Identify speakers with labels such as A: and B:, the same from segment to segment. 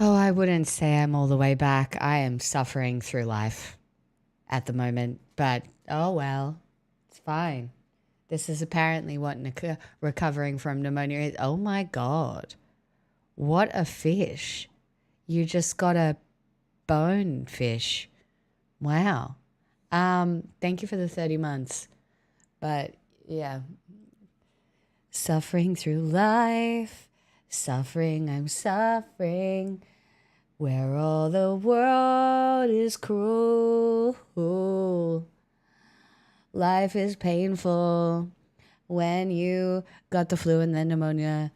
A: Oh, I wouldn't say I'm all the way back. I am suffering through life at the moment, but oh well, it's fine. This is apparently what recovering from pneumonia is. Oh my God. What a fish. You just got a bone fish. Wow. Thank you for the 30 months. But yeah, suffering through life, suffering, I'm suffering, where all the world is cruel. Life is painful when you got the flu and then pneumonia,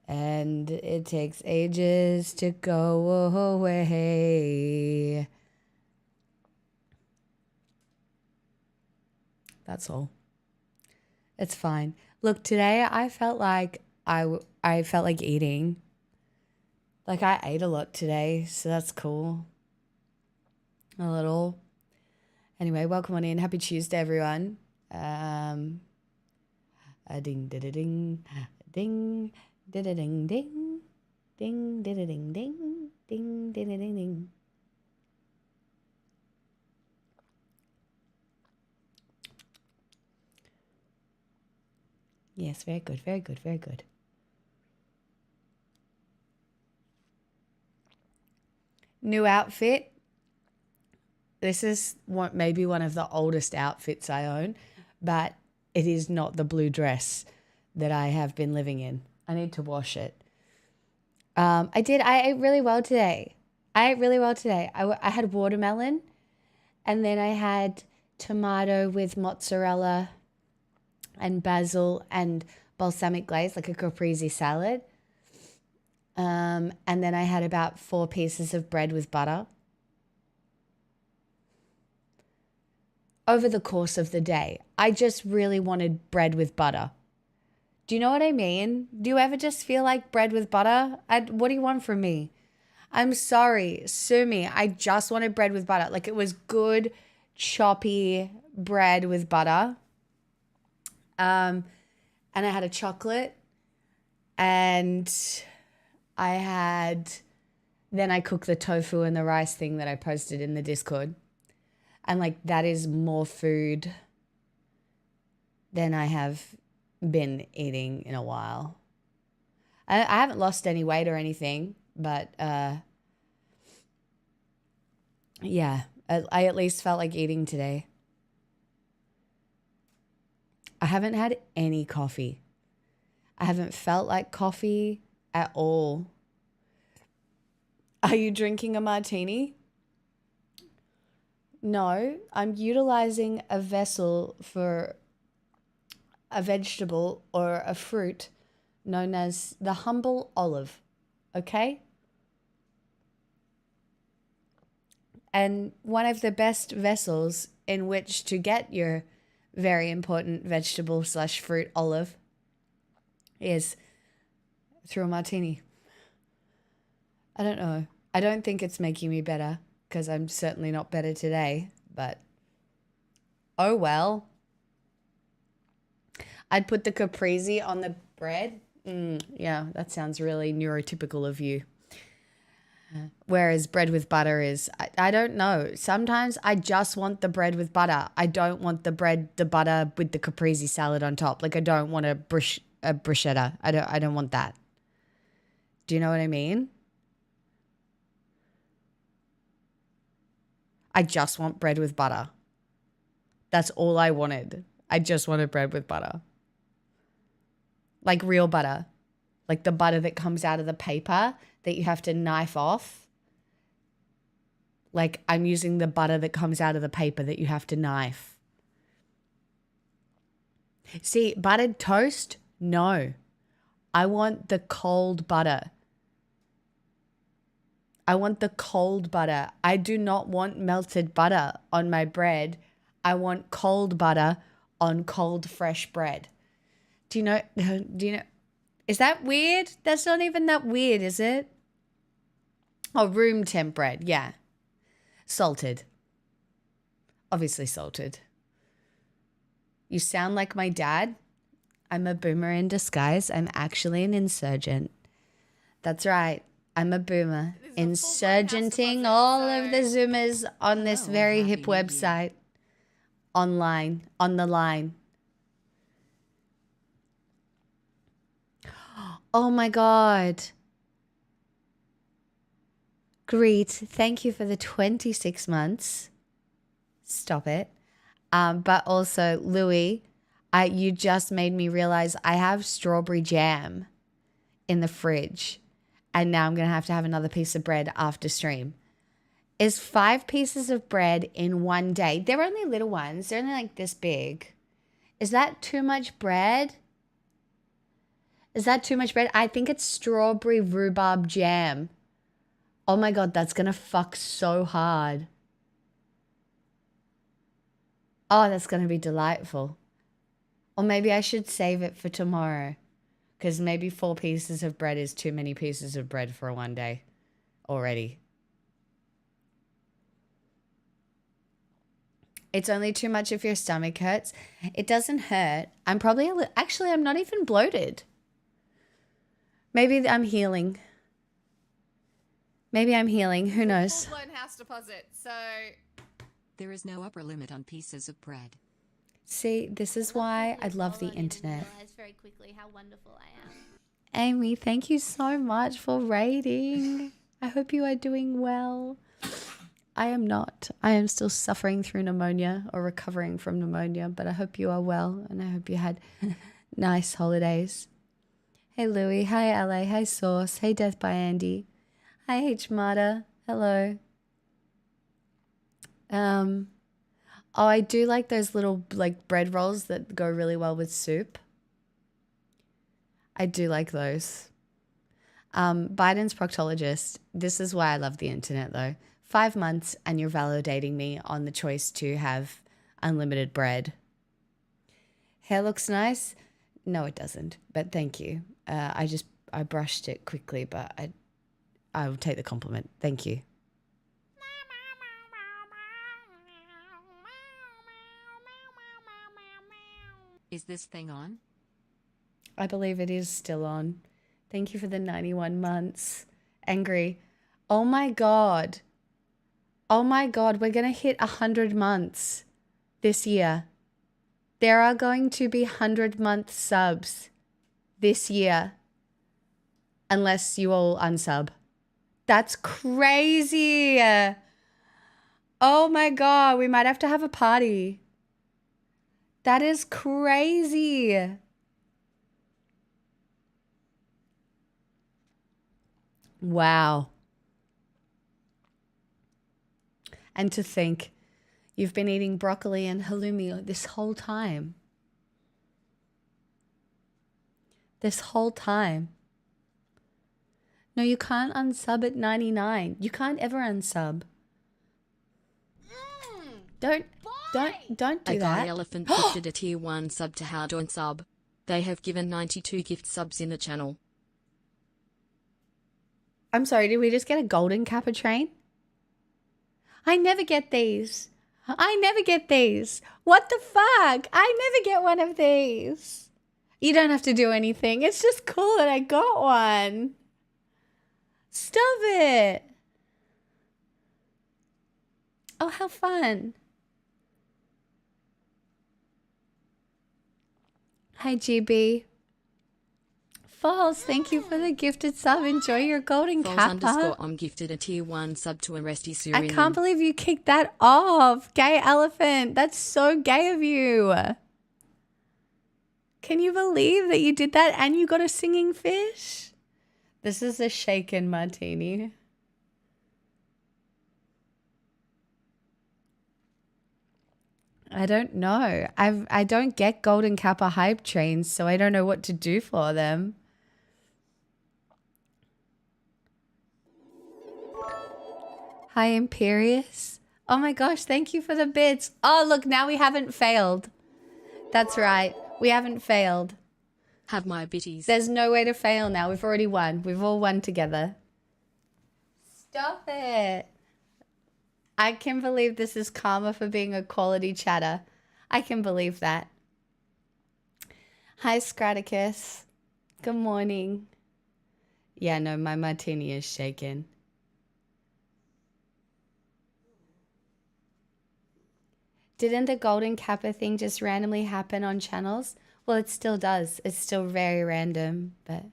A: and it takes ages to go away. That's all. It's fine. Look, today I felt like I felt like eating. Like I ate a lot today, so that's cool. A little. Anyway, welcome on in. Happy Tuesday, everyone. A ding, ding, ding, ding, ding, ding, ding, ding, ding, ding, ding, ding, ding, ding, ding. Yes, very good, very good, very good. New outfit. This is maybe one of the oldest outfits I own, but it is not the blue dress that I have been living in. I need to wash it. I ate really well today. I had watermelon, and then I had tomato with mozzarella and basil and balsamic glaze, like a caprese salad. And then I had about 4 pieces of bread with butter. Over the course of the day, I just really wanted bread with butter. Do you know what I mean? Do you ever just feel like bread with butter? What do you want from me? I'm sorry, sue me. I just wanted bread with butter. Like it was good, choppy bread with butter. And I had a chocolate, and then I cooked the tofu and the rice thing that I posted in the Discord. And like that is more food than I have been eating in a while. I haven't lost any weight or anything, but yeah, I at least felt like eating today. I haven't had any coffee. I haven't felt like coffee at all. Are you drinking a martini? No, I'm utilizing a vessel for a vegetable or a fruit known as the humble olive, okay? And one of the best vessels in which to get your very important vegetable / fruit olive is through a martini. I don't know. I don't think it's making me better, because I'm certainly not better today, but oh well. I'd put the caprese on the bread. Yeah, that sounds really neurotypical of you. Whereas bread with butter is, I don't know. Sometimes I just want the bread with butter. I don't want the butter with the caprese salad on top. Like I don't want a bruschetta. I don't want that. Do you know what I mean? I just want bread with butter. That's all I wanted. I just wanted bread with butter. Like real butter. Like the butter that comes out of the paper that you have to knife off. Like I'm using the butter that comes out of the paper that you have to knife. See, buttered toast? No. I want the cold butter. I want the cold butter. I do not want melted butter on my bread. I want cold butter on cold, fresh bread. Do you know? Is that weird? That's not even that weird, is it? Oh, room temp bread. Yeah. Salted. Obviously salted. You sound like my dad. I'm a boomer in disguise. I'm actually an insurgent. That's right. I'm a boomer.
B: This is a full-blown
A: Insurgenting
B: house
A: all
B: deposit,
A: of the Zoomers on this
C: Hello,
A: very
C: Happy
A: hip
C: New Year.
A: website. Online. On the line. Oh my God. Greet. Thank you for the 26 months. Stop it. But also, Louis, you just made me realize I have strawberry jam in the fridge. And now I'm going to have another piece of bread after stream. Is 5 pieces of bread in one day? They're only little ones. They're only like this big. Is that too much bread? Is that too much bread? I think it's strawberry rhubarb jam. Oh my God, that's going to fuck so hard. Oh, that's going to be delightful. Or maybe I should save it for tomorrow. Because maybe 4 pieces of bread is too many pieces of bread for one day already. It's only too much if your stomach hurts. It doesn't hurt. I'm probably actually, I'm not even bloated. Maybe I'm healing. Maybe I'm healing. Who knows?
B: full-blown house deposit. So
C: There is no upper limit on pieces of bread.
A: See, this is why I love the internet.
D: Realize very quickly how wonderful I am.
A: Amy, thank you so much for rating. I hope you are doing well. I am not. I am still suffering through pneumonia or recovering from pneumonia, but I hope you are well and I hope you had nice holidays. Hey Louie, hi LA, hi Sauce, hey Death by Andy, hi H Mata, hello. Oh, I do like those little like bread rolls that go really well with soup. I do like those. Biden's proctologist. This is why I love the internet though. 5 months and you're validating me on the choice to have unlimited bread. Hair looks nice. No, it doesn't. But thank you. I brushed it quickly, but I will take the compliment. Thank you.
C: Is this thing on?
A: I believe it is still on. Thank you for the 91 months. Angry. Oh my God. Oh my God, we're going to hit 100 months this year. There are going to be 100-month subs this year. Unless you all unsub. That's crazy. Oh my God, we might have to have a party. That is crazy. Wow. And to think, you've been eating broccoli and halloumi this whole time. This whole time. No, you can't unsub at 99. You can't ever unsub. Don't do
C: A
A: that.
C: guy elephant gifted a tier 1 sub to How Don't Sub. They have given 92 gift subs in the channel.
A: I'm sorry, did we just get a golden kappa train? I never get these. I never get these. What the fuck? I never get one of these. You don't have to do anything. It's just cool that I got one. Stop it. Oh, how fun. Hi, GB. False, thank you for the gifted sub. Enjoy your golden kappa.
C: I'm gifted a tier 1 sub to Arresty
A: I
C: Syrian.
A: can't believe you kicked that off. Gay elephant. That's so gay of you. Can you believe that you did that and you got a singing fish? This is a shaken martini. I don't know. I don't get golden kappa hype trains, so I don't know what to do for them. Hi, Imperious. Oh my gosh, thank you for the bits. Oh, look, now we haven't failed. That's right. We haven't failed.
C: Have my bitties.
A: There's no way to fail now. We've already won. We've all won together. Stop it. I can believe this is karma for being a quality chatter. I can believe that. Hi, Scraticus. Good morning. Yeah, no, my martini is shaken. Didn't the golden kappa thing just randomly happen on channels? Well, it still does. It's still very random, but...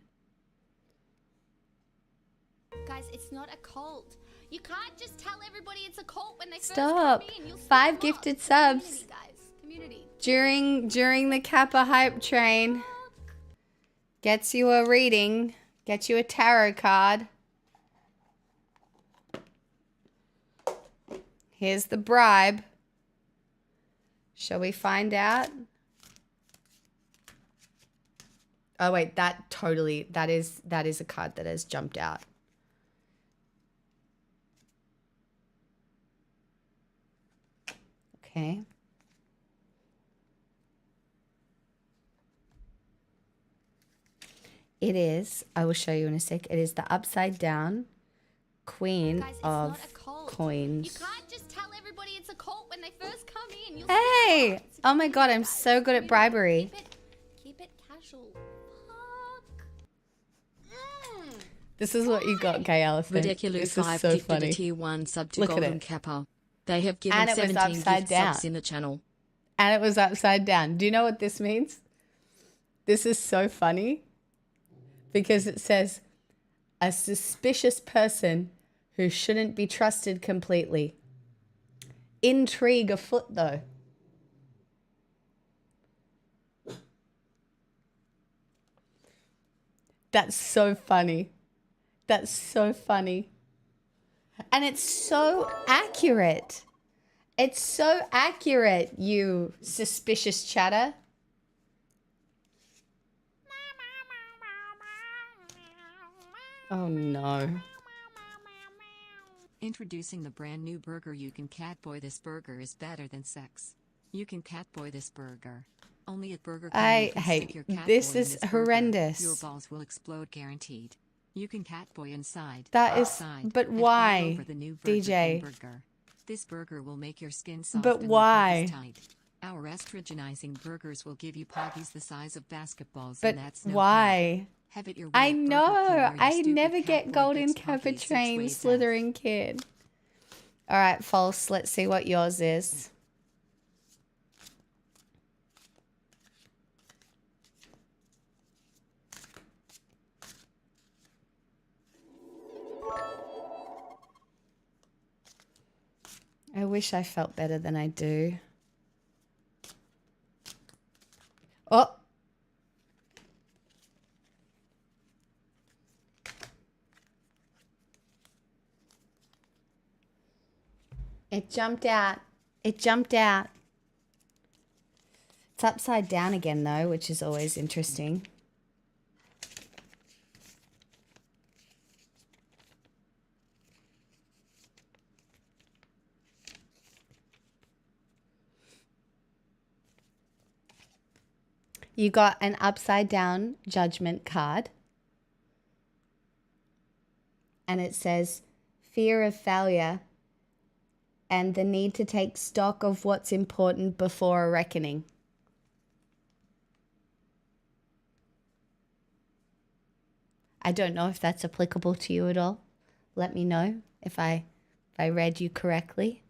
D: Guys, it's not a cult. You can't just tell everybody it's a cult when they
A: Stop.
D: first come in. You'll see
A: 5
D: lots.
A: gifted subs.
D: Community, guys. Community.
A: During the kappa hype train. Gets you a reading. Gets you a tarot card. Here's the bribe. Shall we find out? Oh wait, that is a card that has jumped out. Okay. It is, I will show you in a sec. It is the upside down Queen
D: Guys, it's
A: of
D: not a cult.
A: Coins.
D: You can't just tell everybody it's a cult when they first come in. You'll
A: Hey!
D: see lots.
A: Oh my god, I'm
D: Guys,
A: so good at
D: community.
A: bribery.
D: Keep it casual. Fuck.
A: This is what you got, Gay Elephant.
C: Ridiculous
A: This is
C: 5
A: so
C: gifted
A: funny.
C: a tier 1 sub to
A: Look at
C: Golden
A: it.
C: Kappa. They have given
A: And it was
C: 17
A: upside
C: gift
A: down.
C: subs in the channel.
A: And it was upside down. Do you know what this means? This is so funny because it says a suspicious person who shouldn't be trusted completely. Intrigue afoot, though. That's so funny. That's so funny. And it's so accurate. It's so accurate, you suspicious chatter. Oh no.
B: Introducing the brand new burger You Can Catboy. This burger is better than sex. You can catboy this burger. Only at Burger King
A: I
B: you can
A: hate-
B: stick your catboy
A: this
B: in
A: is
B: burger.
A: horrendous.
B: Your balls will explode guaranteed. You can catboy inside.
A: That is-
B: outside,
A: but
B: and all
A: why,
B: over the new Burger
A: DJ?
B: King burger. This burger will make your skin soft
A: But
B: and your
A: why?
B: puppies tight. Our estrogenizing burgers will give you poggies the size of basketballs,
A: But
B: and that's no
A: why?
B: cap. Have it your way
A: I
B: at Burger King,
A: know.
B: where your
A: I
B: stupid
A: never get
B: catboy
A: golden
B: gets
A: kappa
B: poggies each
A: train
B: way down.
A: slithering kid. All right, false. Let's see what yours is. I wish I felt better than I do. Oh. It jumped out. It jumped out. It's upside down again though, which is always interesting. You got an upside down judgment card. And it says fear of failure and the need to take stock of what's important before a reckoning. I don't know if that's applicable to you at all. Let me know if I read you correctly.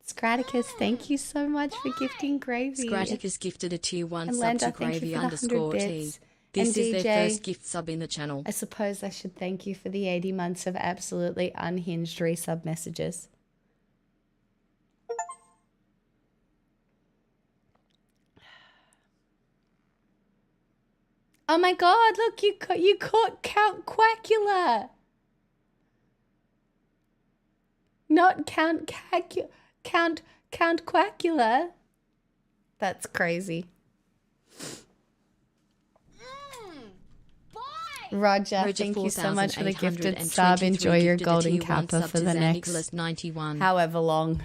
A: Scraticus, thank you so much for gifting Gravy.
C: Scraticus gifted a tier 1
A: And
C: sub
A: Landa,
C: to
A: thank you
C: Gravy
A: for the 100
C: _T.
A: bits.
C: This
A: And
C: is
A: DJ,
C: their first gift sub in the channel.
A: I suppose I should thank you for the 80 months of absolutely unhinged resub messages. Oh my god, look, you caught Count Quackula. Not Count Quackula. That's crazy. Roger, thank you so much for the gifted sub. Enjoy your golden kappa for the next
C: Nicholas 91.
A: however long.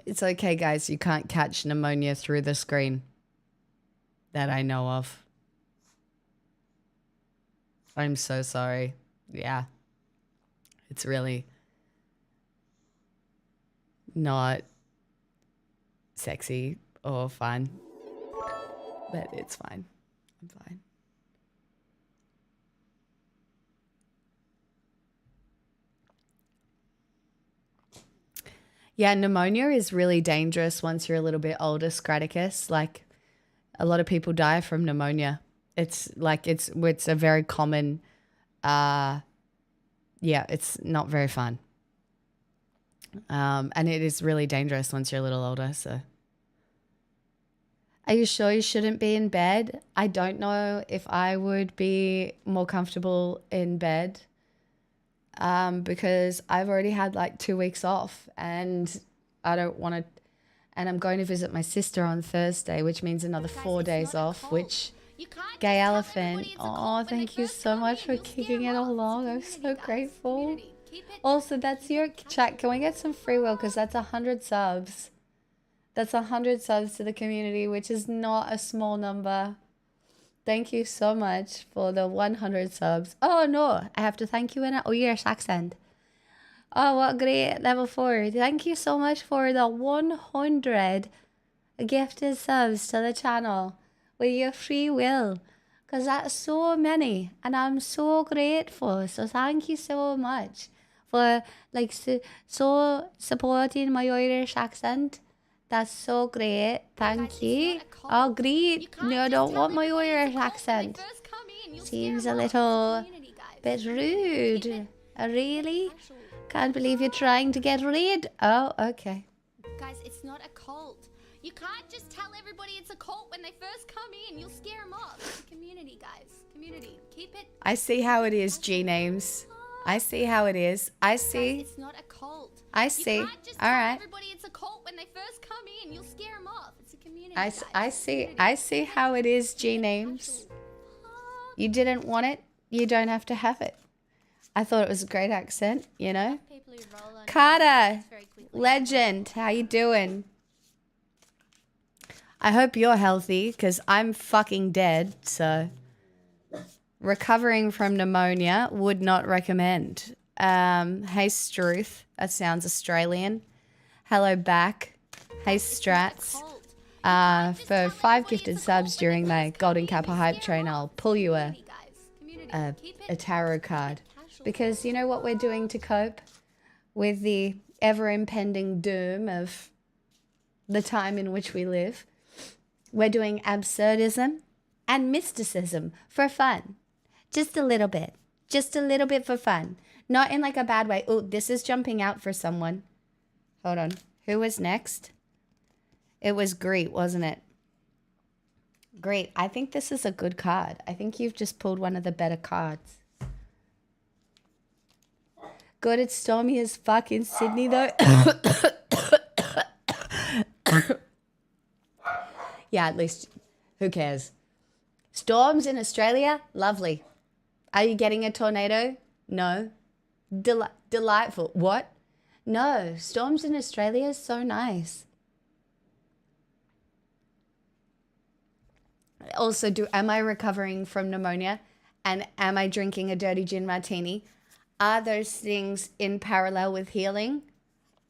A: It's okay, guys. You can't catch pneumonia through the screen that I know of. I'm so sorry. Yeah. It's really not sexy or fun. but it's fine. I'm fine. Yeah, pneumonia is really dangerous once you're a little bit older, Scraticus. Like, a lot of people die from pneumonia. It's a very common, yeah, it's not very fun. And it is really dangerous once you're a little older, so. Are you sure you shouldn't be in bed? I don't know if I would be more comfortable in bed. Because I've already had like 2 weeks off and I don't want to, and I'm going to visit my sister on Thursday, which means another 4 days off, which Gay Elephant. Oh, thank you so much for kicking it along. I'm so grateful. Also, that's your chat. Can we get some free will? Because that's 100 subs. That's 100 subs to the community, which is not a small number. Thank you so much for the 100 subs. Oh, no. I have to thank you in an Irish accent. Oh, what great. Level 4. Thank you so much for the 100 gifted subs to the channel with your free will. Because that's so many. And I'm so grateful. So thank you so much for like so supporting my Irish accent. That's so great. Thank you. Oh, great. No, I don't want my Irish accent. Seems a little bit rude. Really? Can't believe you're trying to get rid. Oh, okay.
D: Guys, it's not a cult. You can't just tell everybody it's a cult when they first come in. You'll scare them off. It's a community, guys. Community. Keep it.
A: I see how it is, G-names. I see how it is. I see.
D: Guys, it's not a cult.
A: I see.
D: You can't just
A: all
D: tell
A: right.
D: everybody it's a cult when they first come in. You'll scare them off. It's a community.
A: I see. I see how it is, G-names. You didn't want it. You don't have to have it. I thought it was a great accent, you know. Carter, legend, how you doing? I hope you're healthy because I'm fucking dead. So recovering from pneumonia, would not recommend. Hey, Struth, that sounds Australian. Hello back. Hey, Strats. For 5 gifted subs during my Golden Kappa Hype Train, I'll pull you a tarot card. Because you know what we're doing to cope with the ever-impending doom of the time in which we live? We're doing absurdism and mysticism for fun. Just a little bit. Just a little bit for fun. Not in like a bad way. Oh, this is jumping out for someone. Hold on. Who was next? It was Greet, wasn't it? Great. I think this is a good card. I think you've just pulled one of the better cards. Good, it's stormy as fuck in Sydney, though. Yeah, at least, who cares? Storms in Australia? Lovely. Are you getting a tornado? No. Delightful. What? No. Storms in Australia is so nice. Also, am I recovering from pneumonia? And am I drinking a dirty gin martini? Are those things in parallel with healing?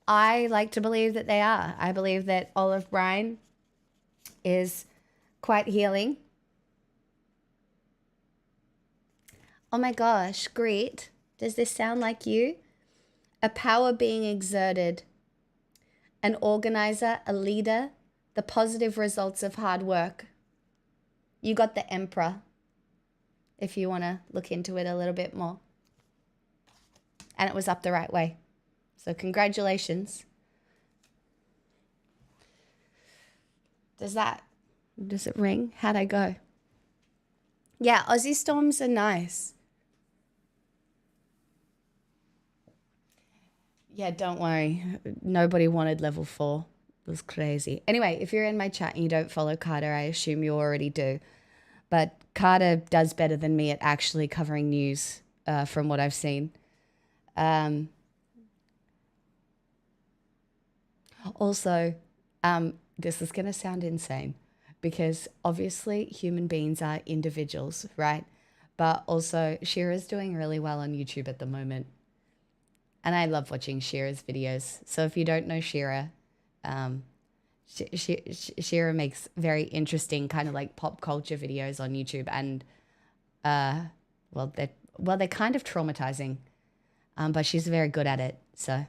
A: I like to believe that they are. I believe that olive brine is quite healing. Oh my gosh, great. Does this sound like you? A power being exerted, an organizer, a leader, the positive results of hard work. You got the Emperor, if you want to look into it a little bit more. And it was up the right way. So congratulations. Does it ring? How'd I go? Yeah, Aussie storms are nice. Yeah, don't worry. Nobody wanted level 4. It was crazy. Anyway, if you're in my chat and you don't follow Carter, I assume you already do. But Carter does better than me at actually covering news from what I've seen. Also, this is going to sound insane because obviously human beings are individuals, right? But also Shira's doing really well on YouTube at the moment. And I love watching Shira's videos. So if you don't know Shira, Shira makes very interesting kind of like pop culture videos on YouTube, and they're kind of traumatizing, but she's very good at it. So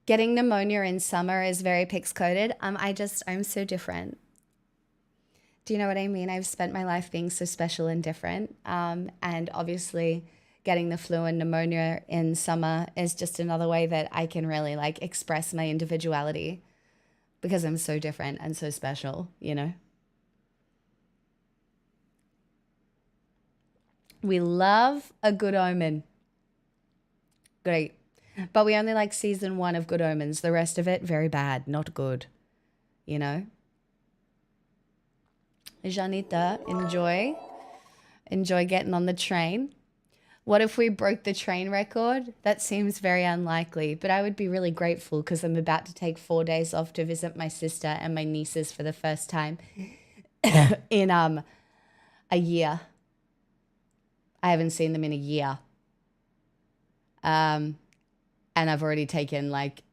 A: getting pneumonia in summer is very PICS coded. I'm so different. Do you know what I mean? I've spent my life being so special and different, and obviously getting the flu and pneumonia in summer is just another way that I can really like express my individuality, because I'm so different and so special, you know? We love a Good Omen. Great. But we only like season 1 of Good Omens. The rest of it, very bad, not good, you know? Janita, enjoy getting on the train. What if we broke the train record? That seems very unlikely, but I would be really grateful because I'm about to take 4 days off to visit my sister and my nieces for the first time in a year. I haven't seen them in a year. And I've already taken like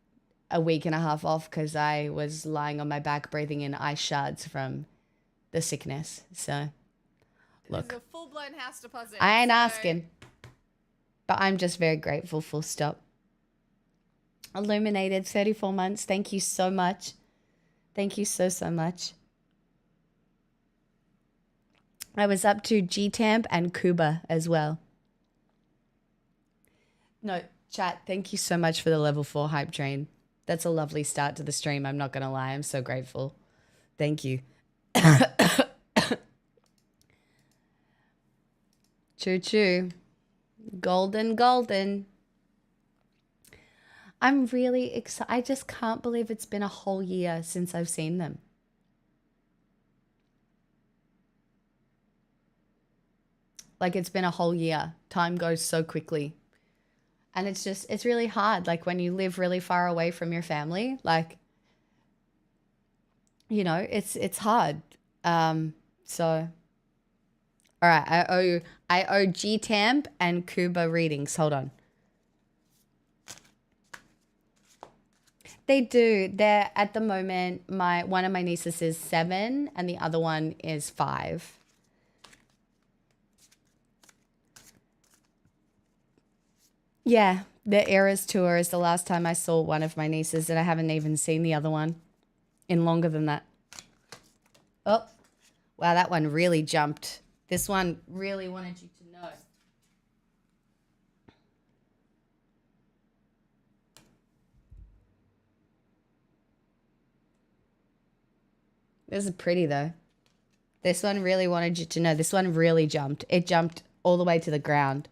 A: a week and a half off because I was lying on my back breathing in ice shards from the sickness. So, look.
E: It's a full-blown house deposit.
A: I ain't asking. But I'm just very grateful, full stop. Illuminated, 34 months. Thank you so much. Thank you so, so much. I was up to G-Tamp and Cuba as well. No, chat, thank you so much for the level 4 hype train. That's a lovely start to the stream. I'm not going to lie. I'm so grateful. Thank you. Choo-choo. Golden. I'm really excited. I just can't believe it's been a whole year since I've seen them. Like, it's been a whole year. Time goes so quickly. And it's really hard. Like, when you live really far away from your family, like, you know, it's hard. So... All right, I owe G-Tamp and Cuba readings. Hold on. They do. They're at the moment, one of my nieces is 7 and the other one is 5. Yeah, the Eras tour is the last time I saw one of my nieces, and I haven't even seen the other one in longer than that. Oh, wow, that one really jumped. This one really wanted you to know. This is pretty though. This one really wanted you to know. This one really jumped. It jumped all the way to the ground.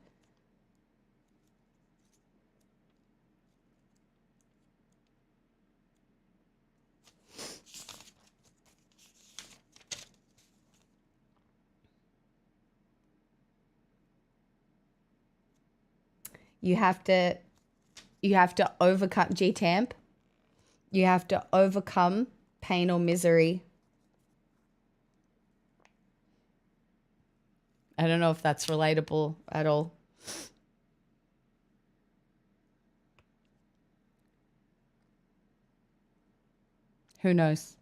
A: You have to overcome G-Tamp. You have to overcome pain or misery. I don't know if that's relatable at all. Who knows?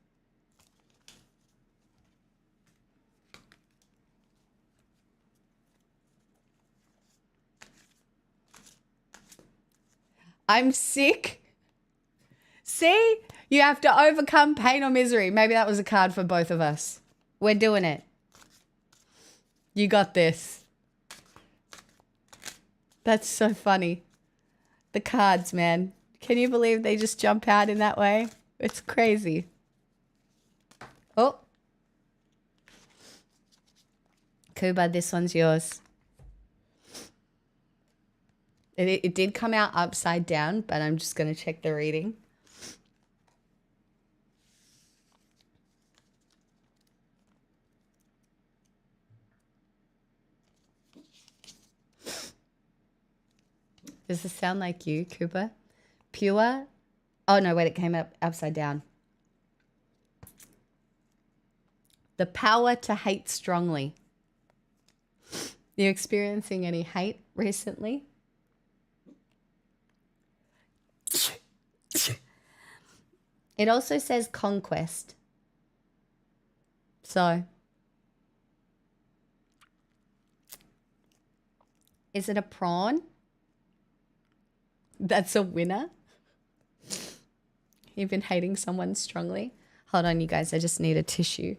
A: I'm sick. See? You have to overcome pain or misery. Maybe that was a card for both of us. We're doing it. You got this. That's so funny. The cards, man. Can you believe they just jump out in that way? It's crazy. Oh. Kuba, this one's yours. It did come out upside down, but I'm just going to check the reading. Does this sound like you, Cooper? Pure? Oh, no, wait, it came up upside down. The power to hate strongly. You experiencing any hate recently? It also says conquest. So, is it a prawn? That's a winner? You've been hating someone strongly? Hold on, you guys. I just need a tissue.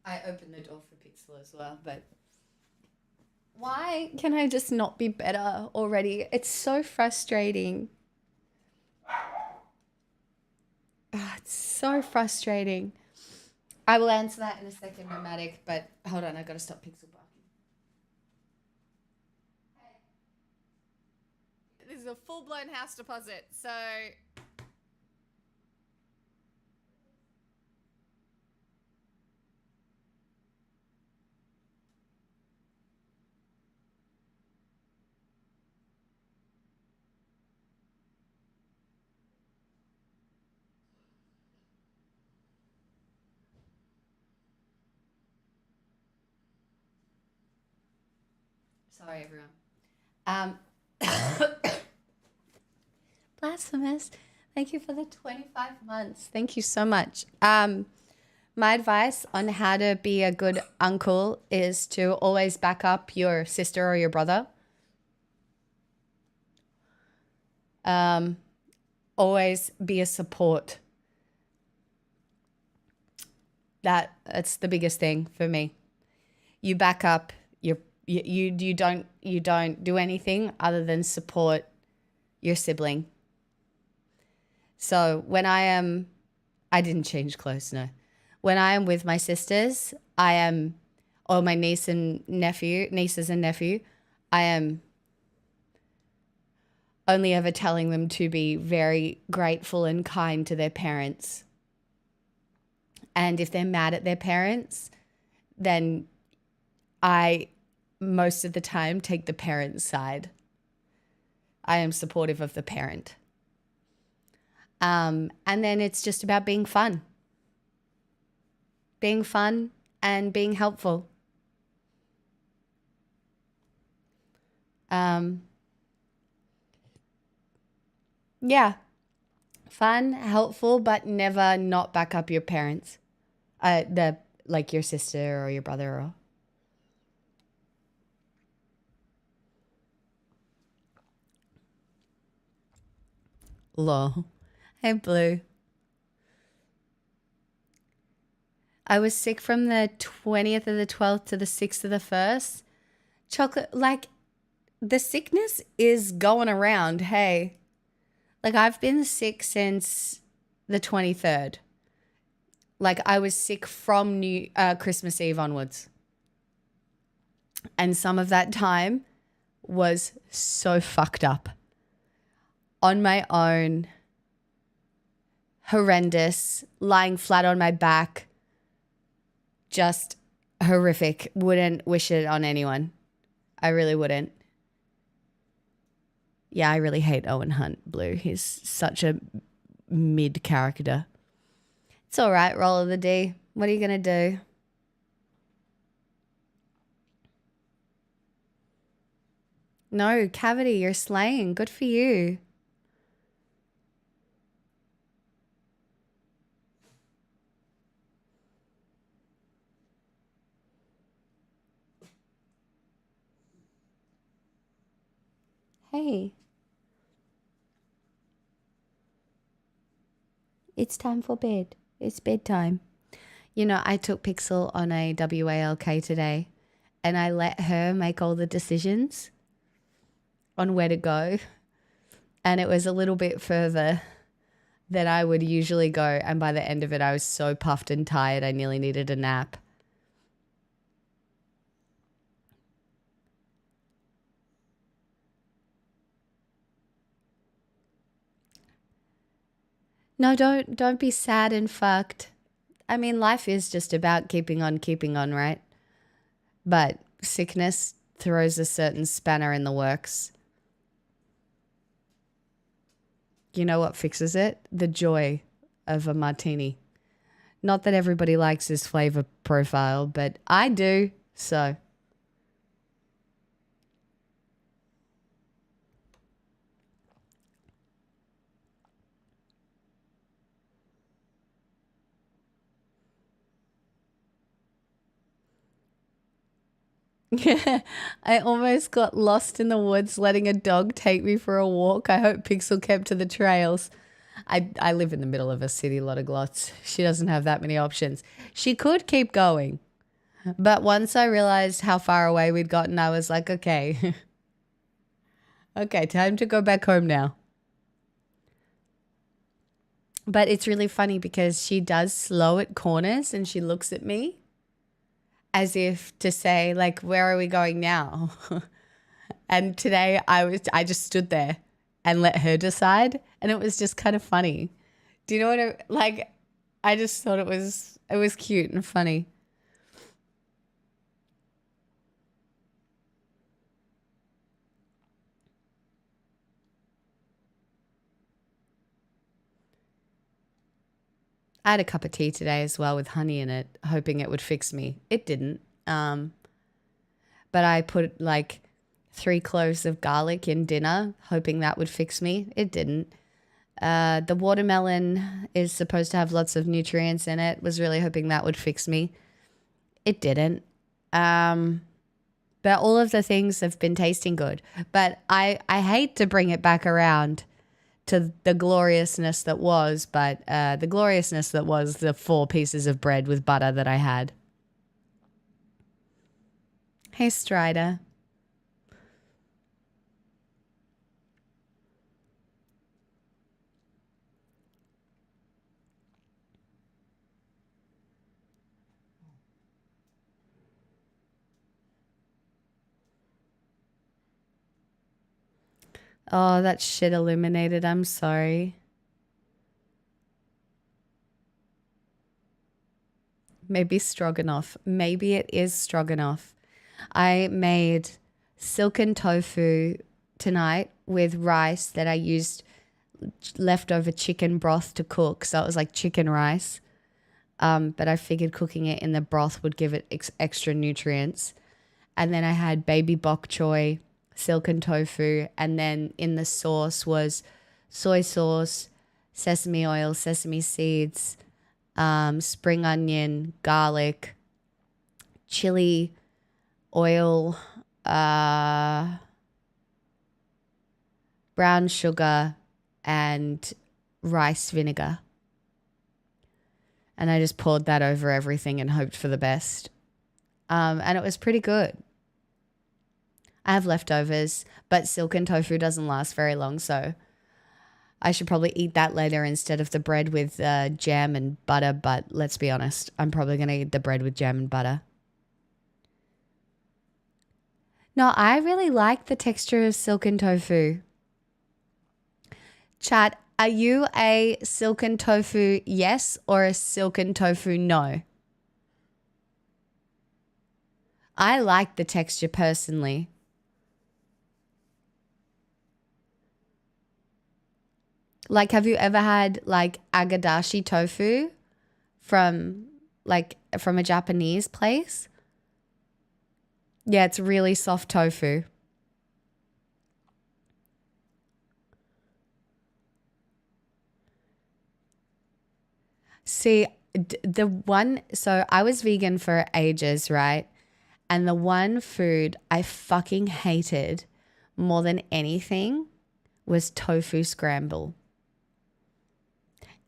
A: I opened the door for Pixel as well, but why can I just not be better already? It's so frustrating. It's so frustrating. I will answer that in a second, Nomadic, but hold on, I gotta stop Pixel barking.
E: This is a full-blown house deposit, so...
A: Sorry, everyone. Blasphemous. Thank you for the 25 months. Thank you so much. My advice on how to be a good uncle is to always back up your sister or your brother. Always be a support. That's the biggest thing for me. You back up you don't do anything other than support your sibling. So when I didn't change clothes, no. When I am with my sisters, or my nieces and nephew, I am only ever telling them to be very grateful and kind to their parents. And if they're mad at their parents, then I most of the time take the parent's side. I am supportive of the parent. And then it's just about being fun. Being fun and being helpful. Yeah. Fun, helpful, but never not back up your parents. Like your sister or your brother or... Lol. Hey, Blue. I was sick from the 20th of the 12th to the 6th of the 1st. Chocolate, like, the sickness is going around, hey. Like, I've been sick since the 23rd. Like, I was sick from Christmas Eve onwards. And some of that time was so fucked up. On my own, horrendous, lying flat on my back, just horrific. Wouldn't wish it on anyone. I really wouldn't. Yeah, I really hate Owen Hunt, Blue. He's such a mid character. It's all right, roll of the D. What are you going to do? No, Cavity, you're slaying. Good for you. Hey. It's time for bed. It's bedtime. You know, I took Pixel on a WALK today and I let her make all the decisions on where to go. And it was a little bit further than I would usually go. And by the end of it, I was so puffed and tired, I nearly needed a nap. No, don't be sad and fucked. I mean, life is just about keeping on, right? But sickness throws a certain spanner in the works. You know what fixes it? The joy of a martini. Not that everybody likes this flavor profile, but I do. So I almost got lost in the woods letting a dog take me for a walk. I hope Pixel kept to the trails. I live in the middle of a city, lot of glots. She doesn't have that many options. She could keep going. But once I realized how far away we'd gotten, I was like, okay. Okay, time to go back home now. But it's really funny because she does slow at corners and she looks at me as if to say, like, where are we going now? And today I just stood there and let her decide, and it was just kind of funny. Do you know what like? I just thought it was cute and funny. I had a cup of tea today as well with honey in it, hoping it would fix me. It didn't. But I put like 3 cloves of garlic in dinner, hoping that would fix me. It didn't. The watermelon is supposed to have lots of nutrients in it. Was really hoping that would fix me. It didn't. But all of the things have been tasting good. But I hate to bring it back around to the gloriousness that was, but the gloriousness that was the 4 pieces of bread with butter that I had. Hey, Strider. Oh, that shit illuminated. I'm sorry. Maybe stroganoff. Maybe it is stroganoff. I made silken tofu tonight with rice that I used leftover chicken broth to cook. So it was like chicken rice. But I figured cooking it in the broth would give it extra nutrients. And then I had baby bok choy, silken tofu, and then in the sauce was soy sauce, sesame oil, sesame seeds, spring onion, garlic, chili oil, brown sugar, and rice vinegar. And I just poured that over everything and hoped for the best. And it was pretty good. I have leftovers, but silken tofu doesn't last very long, so I should probably eat that later instead of the bread with jam and butter. But let's be honest, I'm probably going to eat the bread with jam and butter. No, I really like the texture of silken tofu. Chat, are you a silken tofu yes or a silken tofu no? I like the texture personally. Like, have you ever had like agadashi tofu from a Japanese place? Yeah, it's really soft tofu. See, so I was vegan for ages, right? And the one food I fucking hated more than anything was tofu scramble.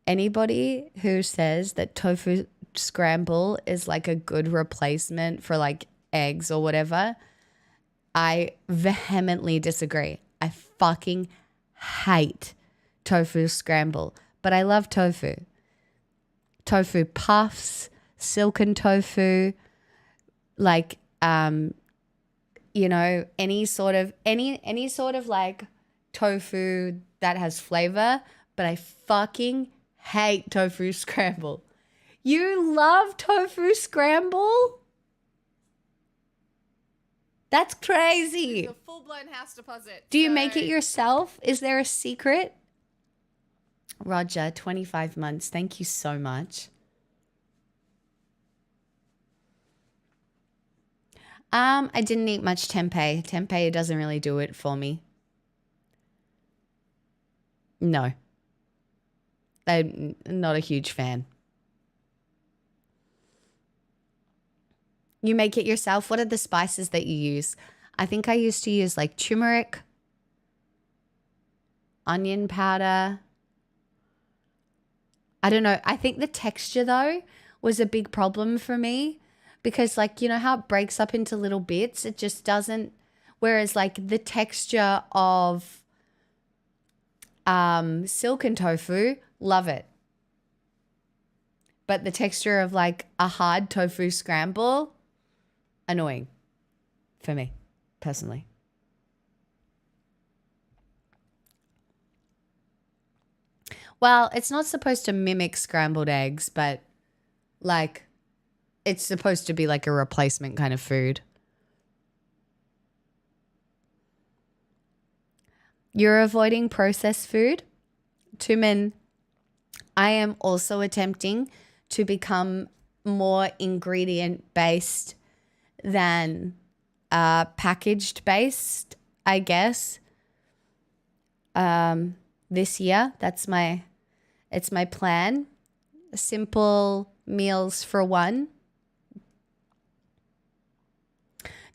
A: Anybody who says that tofu scramble is like a good replacement for like eggs or whatever, I vehemently disagree. I fucking hate tofu scramble, but I love tofu. Tofu puffs, silken tofu, like any sort of like tofu that has flavor, but I fucking hate tofu scramble. You love tofu scramble? That's crazy.
E: It's a full-blown house deposit.
A: Do you make it yourself? Is there a secret? Roger, 25 months. Thank you so much. I didn't eat much tempeh. Tempeh doesn't really do it for me. No. I'm not a huge fan. You make it yourself? What are the spices that you use? I think I used to use like turmeric, onion powder. I don't know. I think the texture though was a big problem for me because like, you know how it breaks up into little bits? It just doesn't. Whereas like the texture of silken tofu, love it. But the texture of like a hard tofu scramble, annoying for me personally. Well, it's not supposed to mimic scrambled eggs, but like it's supposed to be like a replacement kind of food. You're avoiding processed food? Tumen, I am also attempting to become more ingredient based than packaged based, I guess. This year, it's my plan. Simple meals for one.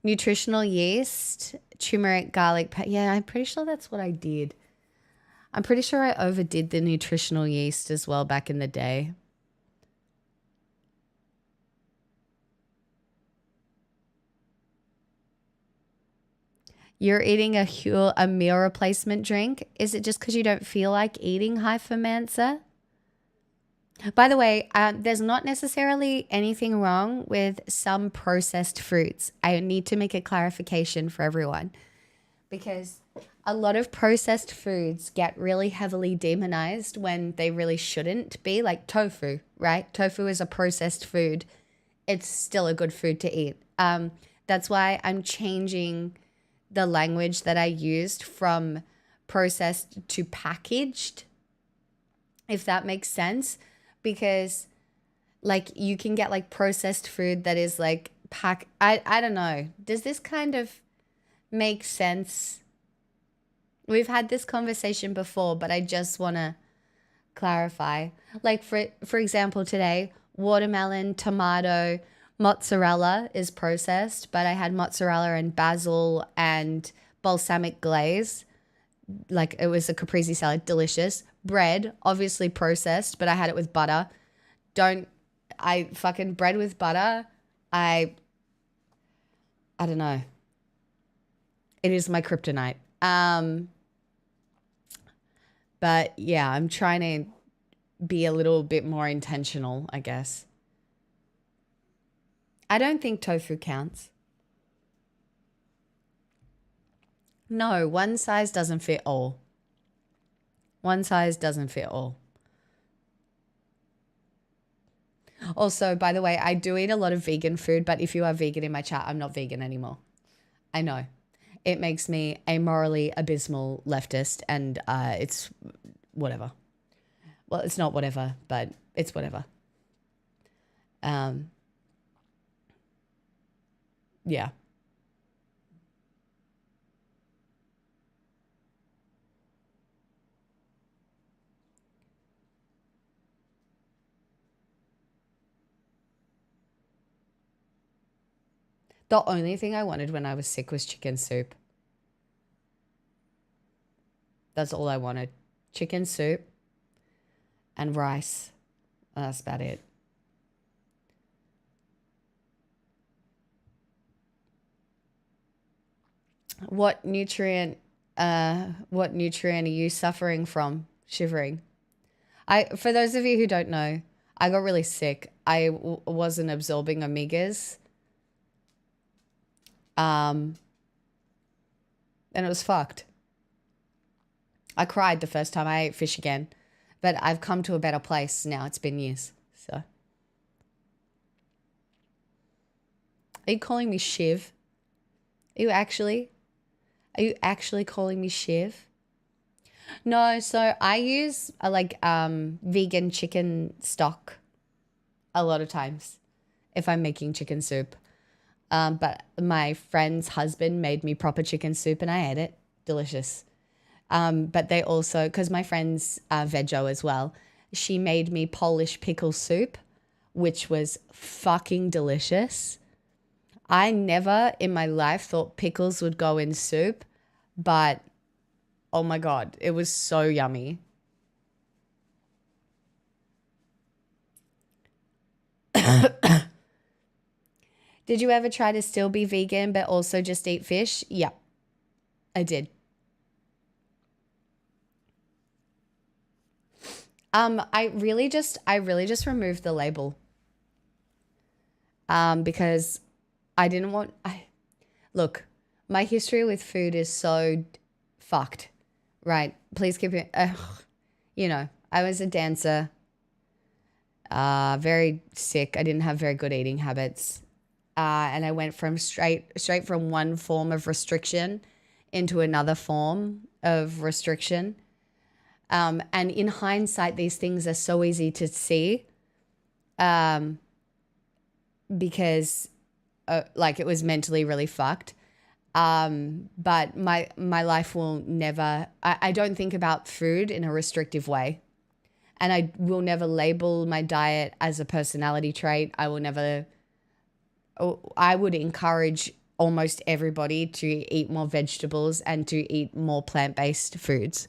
A: Nutritional yeast, turmeric, garlic. Yeah, I'm pretty sure that's what I did. I'm pretty sure I overdid the nutritional yeast as well back in the day. You're eating a meal replacement drink. Is it just because you don't feel like eating hypermancer? By the way, there's not necessarily anything wrong with some processed fruits. I need to make a clarification for everyone because a lot of processed foods get really heavily demonized when they really shouldn't be, like tofu, right? Tofu is a processed food. It's still a good food to eat. That's why I'm changing the language that I used from processed to packaged, if that makes sense. Because like you can get like processed food that is like I don't know. Does this kind of make sense? We've had this conversation before, but I just want to clarify. Like for example, today, watermelon, tomato, mozzarella is processed, but I had mozzarella and basil and balsamic glaze. Like it was a caprese salad, delicious. Bread, obviously processed, but I had it with butter. Bread with butter, I don't know. It is my kryptonite. But yeah, I'm trying to be a little bit more intentional, I guess. I don't think tofu counts. No, one size doesn't fit all. One size doesn't fit all. Also, by the way, I do eat a lot of vegan food, but if you are vegan in my chat, I'm not vegan anymore. I know. It makes me a morally abysmal leftist, and it's whatever. Well, it's not whatever, but it's whatever. Yeah. The only thing I wanted when I was sick was chicken soup. That's all I wanted. Chicken soup and rice. That's about it. What nutrient are you suffering from? Shivering. For those of you who don't know, I got really sick. I wasn't absorbing omegas. And it was fucked. I cried the first time I ate fish again. But I've come to a better place now. It's been years. So. Are you calling me Shiv? Are you actually calling me Shiv? No, so I use vegan chicken stock a lot of times if I'm making chicken soup. But my friend's husband made me proper chicken soup and I ate it. Delicious. But they also, because my friend's veggie as well, she made me Polish pickle soup, which was fucking delicious. I never in my life thought pickles would go in soup, but oh my God, it was so yummy. Did you ever try to still be vegan but also just eat fish? Yeah, I did. I really just removed the label. Because I didn't want look, my history with food is so fucked. Right? Please keep it you know, I was a dancer. Very sick. I didn't have very good eating habits. And I went from straight from one form of restriction into another form of restriction. And in hindsight, these things are so easy to see because it was mentally really fucked. But my life will never, I don't think about food in a restrictive way. And I will never label my diet as a personality trait. I would encourage almost everybody to eat more vegetables and to eat more plant-based foods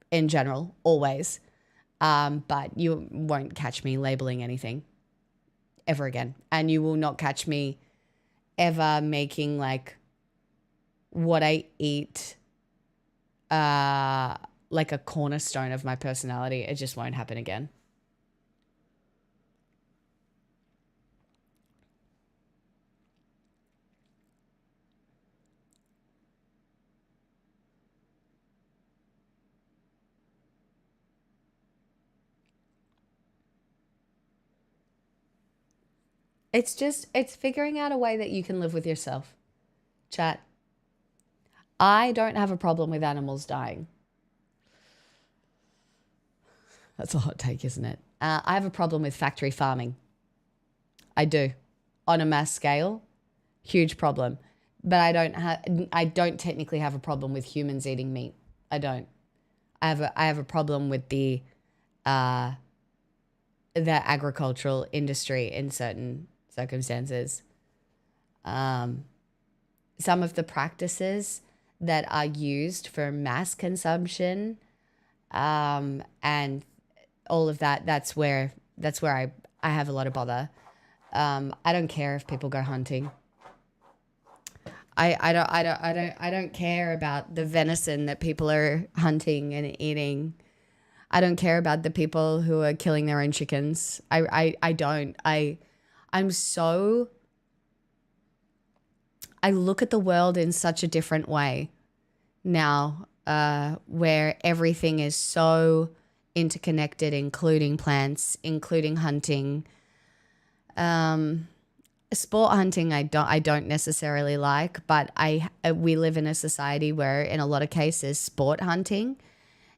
A: in general, always. But you won't catch me labeling anything ever again. And you will not catch me ever making what I eat like a cornerstone of my personality. It just won't happen again. It's figuring out a way that you can live with yourself. Chat. I don't have a problem with animals dying. That's a hot take, isn't it? I have a problem with factory farming. I do. On a mass scale, huge problem. But I don't technically have a problem with humans eating meat. I don't. I have a problem with the agricultural industry in certain circumstances. Some of the practices that are used for mass consumption and all of that, that's where I have a lot of bother. I don't care if people go hunting. I don't care about the venison that people are hunting and eating. I don't care about the people who are killing their own chickens. I don't. I look at the world in such a different way now, where everything is so interconnected, including plants, including hunting. Sport hunting I don't necessarily like, but we live in a society where in a lot of cases sport hunting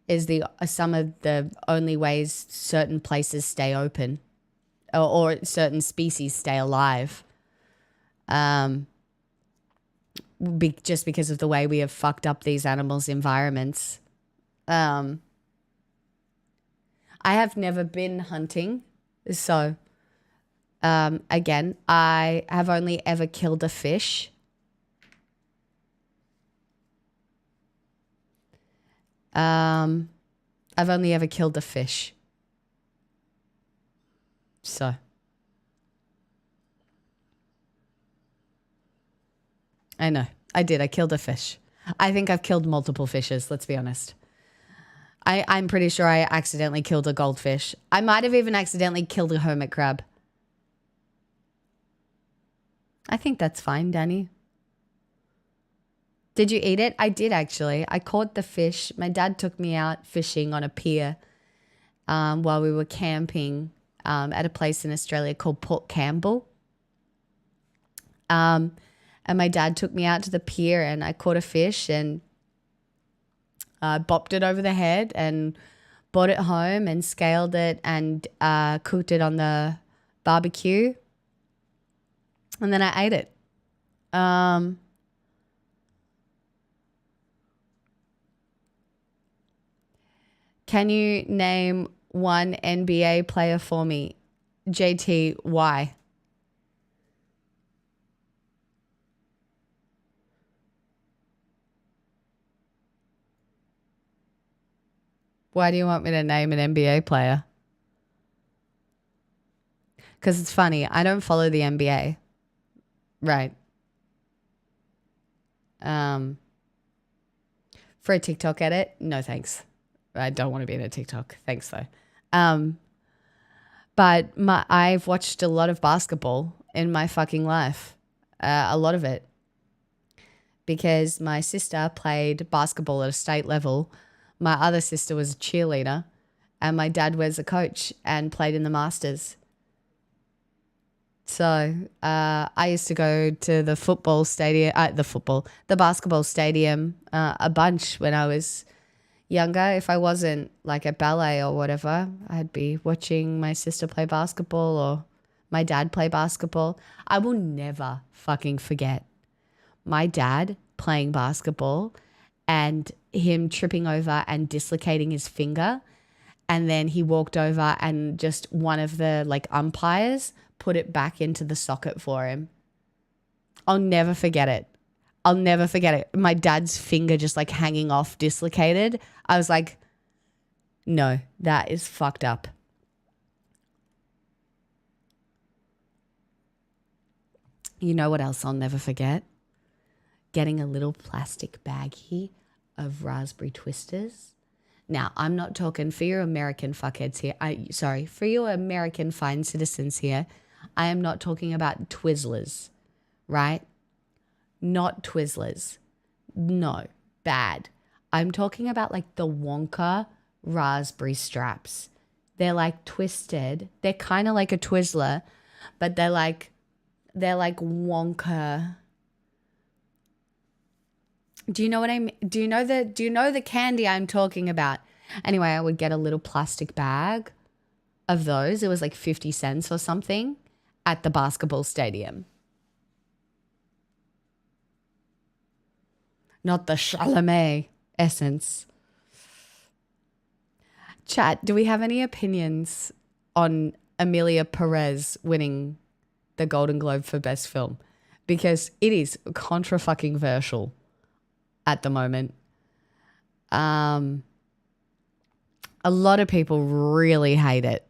A: is some of the only ways certain places stay open or certain species stay alive. Just because of the way we have fucked up these animals' environments. I have never been hunting, so again, I have only ever killed a fish. I've only ever killed a fish. So. I know. I did. I killed a fish. I think I've killed multiple fishes, let's be honest. I'm pretty sure I accidentally killed a goldfish. I might have even accidentally killed a hermit crab. I think that's fine, Danny. Did you eat it? I did, actually. I caught the fish. My dad took me out fishing on a pier while we were camping at a place in Australia called Port Campbell. And my dad took me out to the pier and I caught a fish and bopped it over the head and brought it home and scaled it and cooked it on the barbecue. And then I ate it. Can you name one NBA player for me? JT, why? Why do you want me to name an NBA player? Because it's funny. I don't follow the NBA. Right. For a TikTok edit? No, thanks. I don't want to be in a TikTok. Thanks, though. But I've watched a lot of basketball in my fucking life. A lot of it. Because my sister played basketball at a state level. My other sister was a cheerleader. And my dad was a coach and played in the Masters. So I used to go to the basketball stadium a bunch when I was younger. If I wasn't like at ballet or whatever, I'd be watching my sister play basketball or my dad play basketball. I will never fucking forget my dad playing basketball and him tripping over and dislocating his finger. And then he walked over and just one of the like umpires put it back into the socket for him. I'll never forget it. I'll never forget it. My dad's finger just like hanging off, dislocated. I was like, no, that is fucked up. You know what else I'll never forget? Getting a little plastic baggie of raspberry twisters. Now, I'm not talking for your American fuckheads here. For your American fine citizens here. I am not talking about Twizzlers, right? Not Twizzlers. No, bad. I'm talking about like the Wonka raspberry straps. They're like twisted. They're kind of like a Twizzler, but they're like Wonka. Do you know what I mean? Do you know the candy I'm talking about? Anyway, I would get a little plastic bag of those. It was like 50 cents or something at the basketball stadium. Not the Chalamet essence. Chat, do we have any opinions on Amelia Perez winning the Golden Globe for Best Film? Because it is contra-fucking-versial at the moment. A lot of people really hate it.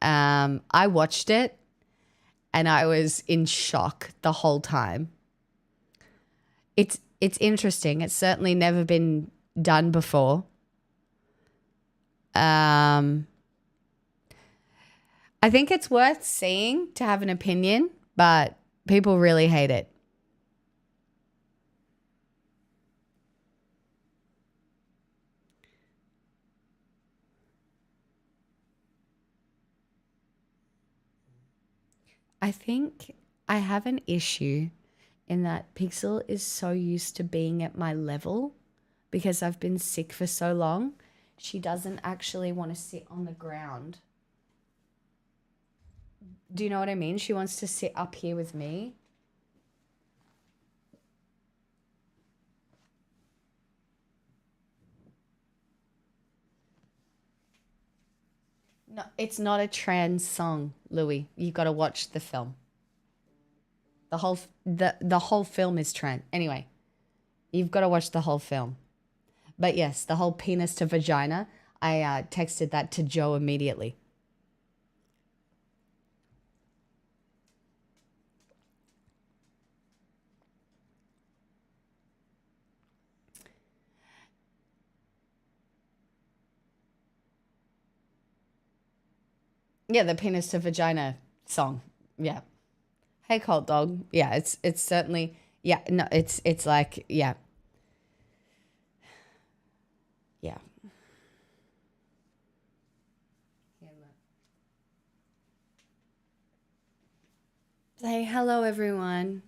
A: I watched it and I was in shock the whole time. It's interesting. It's certainly never been done before. I think it's worth seeing to have an opinion, but people really hate it. I think I have an issue in that Pixel is so used to being at my level because I've been sick for so long. She doesn't actually want to sit on the ground. Do you know what I mean? She wants to sit up here with me. No, it's not a trans song, Louis. You got to watch the film. The whole film is trans. Anyway, you've got to watch the whole film. But yes, the whole penis to vagina, I texted that to Joe immediately. Yeah, the penis to vagina song. Yeah. Hey, Cold Dog. Yeah, it's certainly, yeah, no, it's like, yeah. Say hello, everyone.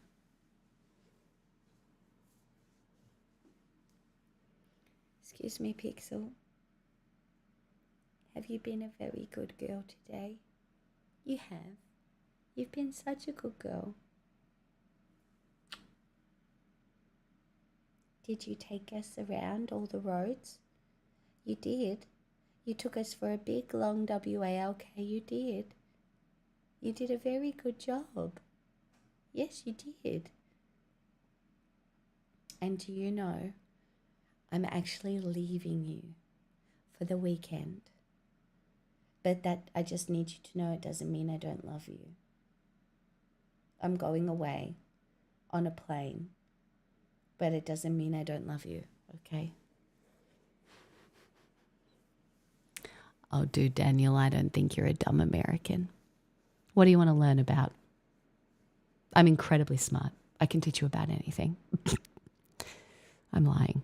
A: Excuse me, Pixel. Have you been a very good girl today? You have. You've been such a good girl. Did you take us around all the roads? You did. You took us for a big, long WALK. You did. You did a very good job. Yes, you did. And do you know, I'm actually leaving you for the weekend. But that I just need you to know it doesn't mean I don't love you. I'm going away on a plane, but it doesn't mean I don't love you, okay? Oh, dude, Daniel, I don't think you're a dumb American. What do you want to learn about? I'm incredibly smart. I can teach you about anything. I'm lying.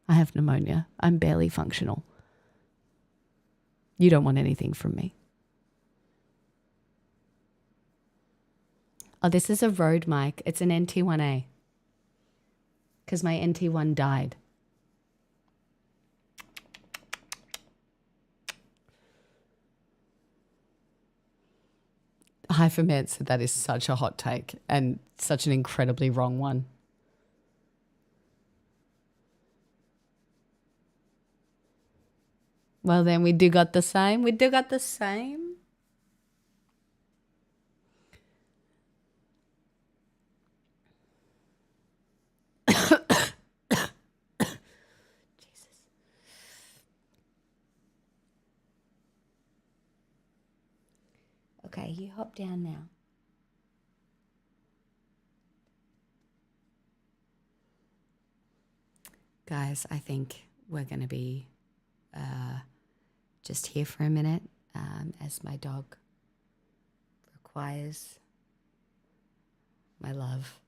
A: I have pneumonia. I'm barely functional. You don't want anything from me. Oh, this is a Rode mic. It's an NT1A. Because my NT1 died. Hyphermet said that is such a hot take and such an incredibly wrong one. Well, then we do got the same. We do got the same. Jesus. Okay, you hop down now. Guys, I think we're going to be just here for a minute as my dog requires my love.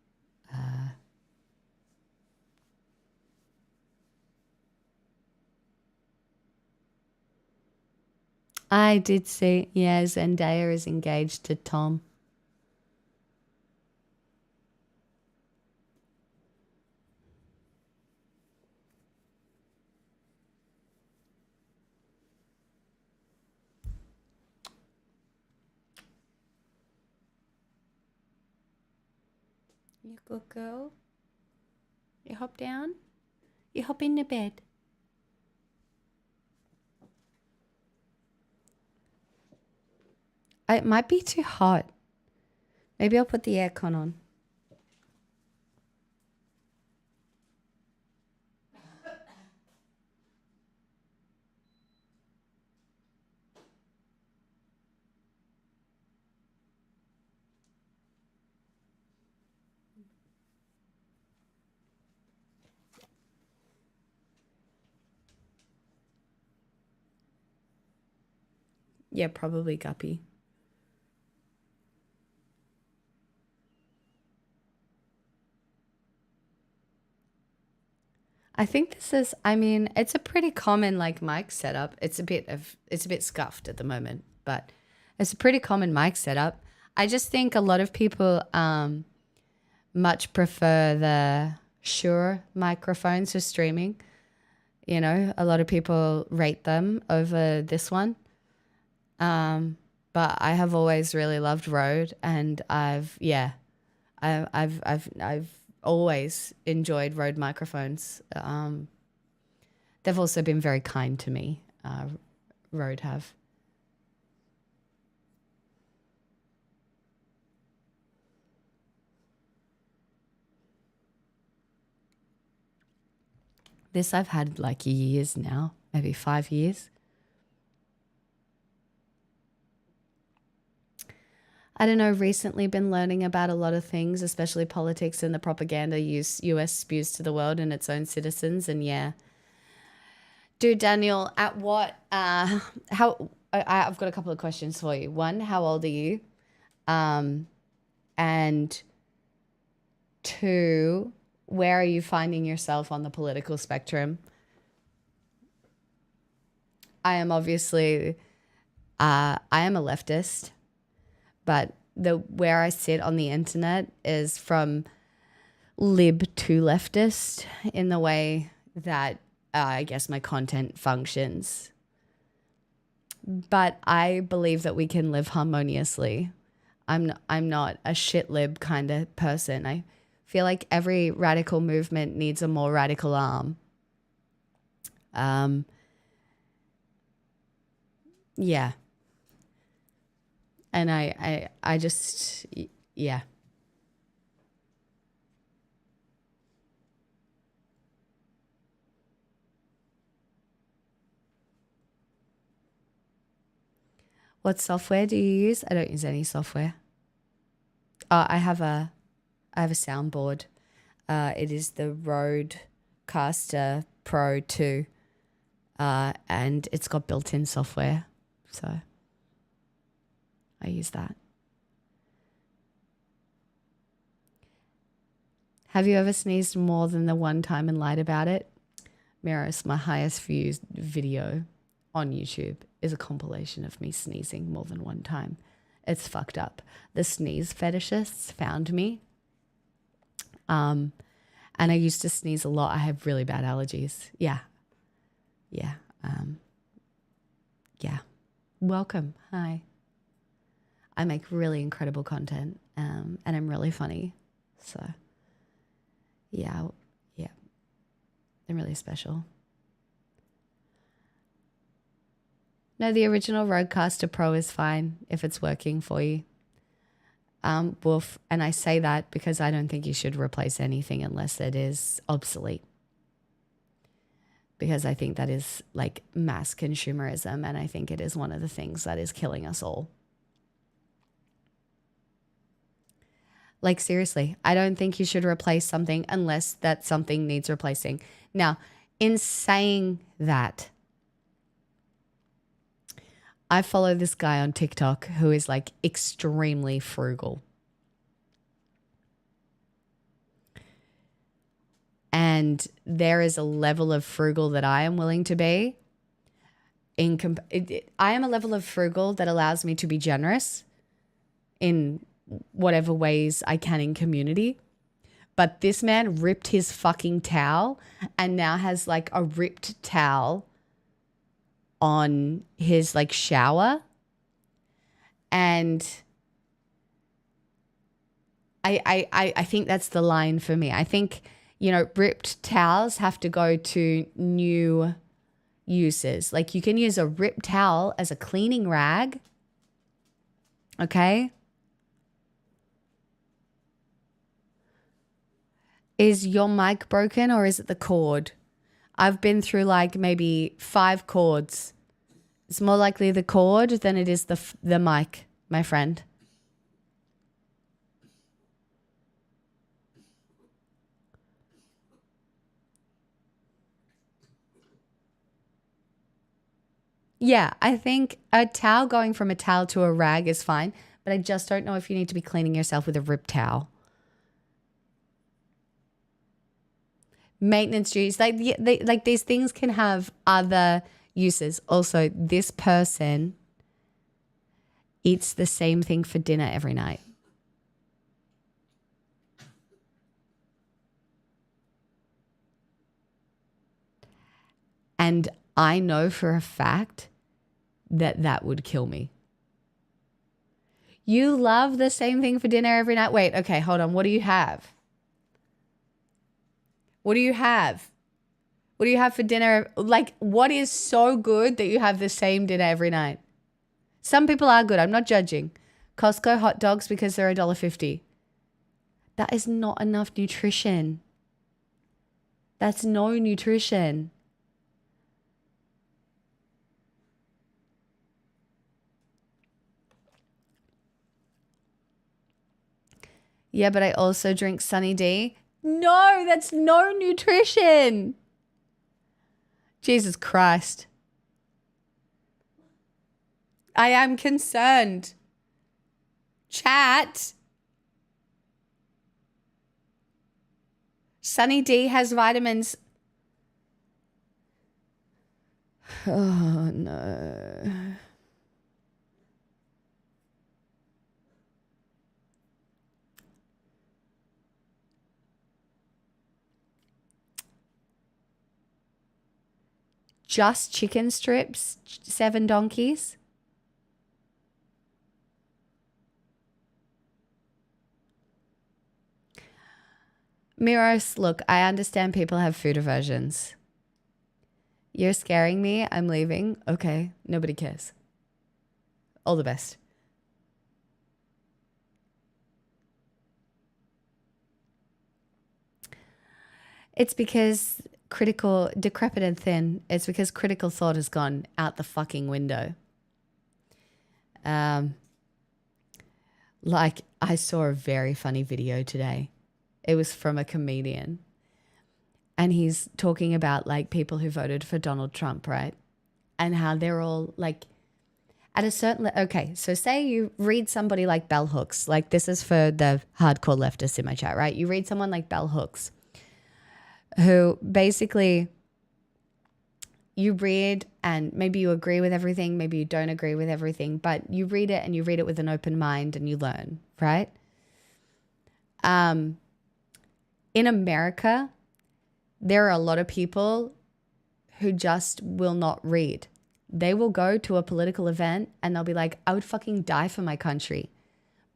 A: I did see, yeah, Zendaya is engaged to Tom. You good girl? You hop down? You hop in the bed? It might be too hot. Maybe I'll put the aircon on. Yeah, probably Guppy. I think this is, I mean, it's a pretty common like mic setup. It's a bit scuffed at the moment, but it's a pretty common mic setup. I just think a lot of people much prefer the Shure microphones for streaming. You know, a lot of people rate them over this one. But I have always really loved Rode, and I've always enjoyed Rode microphones. They've also been very kind to me. Rode have. This I've had like years now, maybe 5 years. I don't know, recently been learning about a lot of things, especially politics and the propaganda US spews to the world and its own citizens. And yeah. Dude, Daniel, at what, I've got a couple of questions for you. One, how old are you? And two, where are you finding yourself on the political spectrum? I am obviously, I am a leftist, but the where I sit on the internet is from lib to leftist in the way that I guess my content functions. But I believe that we can live harmoniously. I'm not a shit lib kind of person. I feel like every radical movement needs a more radical arm. Yeah. And I just, yeah. What software do you use? I don't use any software. I have a soundboard. It is the Rodecaster Pro 2, and it's got built-in software, so I use that. Have you ever sneezed more than the one time and lied about it? Miros, my highest views video on YouTube is a compilation of me sneezing more than one time. It's fucked up. The sneeze fetishists found me. And I used to sneeze a lot. I have really bad allergies. Yeah. Yeah. Yeah. Welcome. Hi. I make really incredible content. And I'm really funny. So yeah. Yeah. I'm really special. No, the original Rodecaster Pro is fine if it's working for you. Woof. And I say that because I don't think you should replace anything unless it is obsolete. Because I think that is like mass consumerism, and I think it is one of the things that is killing us all. Like, seriously, I don't think you should replace something unless that something needs replacing. Now, in saying that, I follow this guy on TikTok who is like extremely frugal. And there is a level of frugal that I am willing to be. I am a level of frugal that allows me to be generous in whatever ways I can in community. But this man ripped his fucking towel and now has like a ripped towel on his like shower, and I think that's the line for me. I think, you know, ripped towels have to go to new uses. Like, you can use a ripped towel as a cleaning rag. Okay. Is your mic broken or is it the cord? I've been through like maybe 5 cords. It's more likely the cord than it is the mic, my friend. Yeah, I think a towel going from a towel to a rag is fine, but I just don't know if you need to be cleaning yourself with a ripped towel. Maintenance duties, like these things can have other uses. Also, this person eats the same thing for dinner every night. And I know for a fact that that would kill me. You love the same thing for dinner every night? Wait, okay, hold on. What do you have? What do you have? What do you have for dinner? Like, what is so good that you have the same dinner every night? Some people are good. I'm not judging. Costco hot dogs because they're $1.50. That is not enough nutrition. That's no nutrition. Yeah, but I also drink Sunny D. No, that's no nutrition. Jesus Christ. I am concerned. Chat. Sunny D has vitamins. Oh, no. just chicken strips, 7 donkeys? Miros, look, I understand people have food aversions. You're scaring me. I'm leaving. Okay, nobody cares. All the best. It's because decrepit and thin, it's because critical thought has gone out the fucking window. Like, I saw a very funny video today. It was from a comedian. And he's talking about, like, people who voted for Donald Trump, right? And how they're all, like, at a certain... Okay, so say you read somebody like Bell Hooks. Like, this is for the hardcore leftists in my chat, right? You read someone like Bell Hooks, who basically you read and maybe you agree with everything, maybe you don't agree with everything, but you read it and you read it with an open mind and you learn, right? In America, there are a lot of people who just will not read. They will go to a political event and they'll be like, I would fucking die for my country.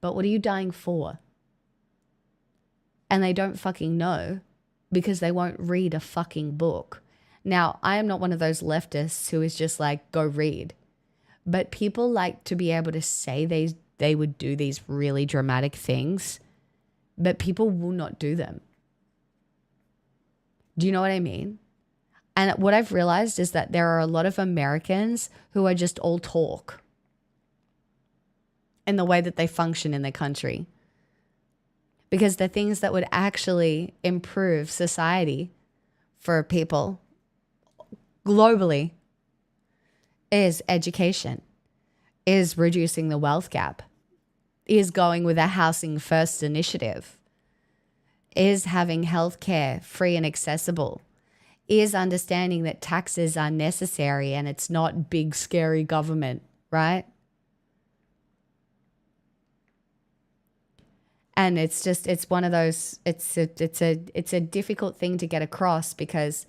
A: But what are you dying for? And they don't fucking know because they won't read a fucking book. Now, I am not one of those leftists who is just like, go read. But people like to be able to say they would do these really dramatic things, but people will not do them. Do you know what I mean? And what I've realized is that there are a lot of Americans who are just all talk in the way that they function in their country. Because the things that would actually improve society for people globally is education, is reducing the wealth gap, is going with a housing first initiative, is having healthcare free and accessible, is understanding that taxes are necessary and it's not big scary government, right? And it's one of those, it's a difficult thing to get across because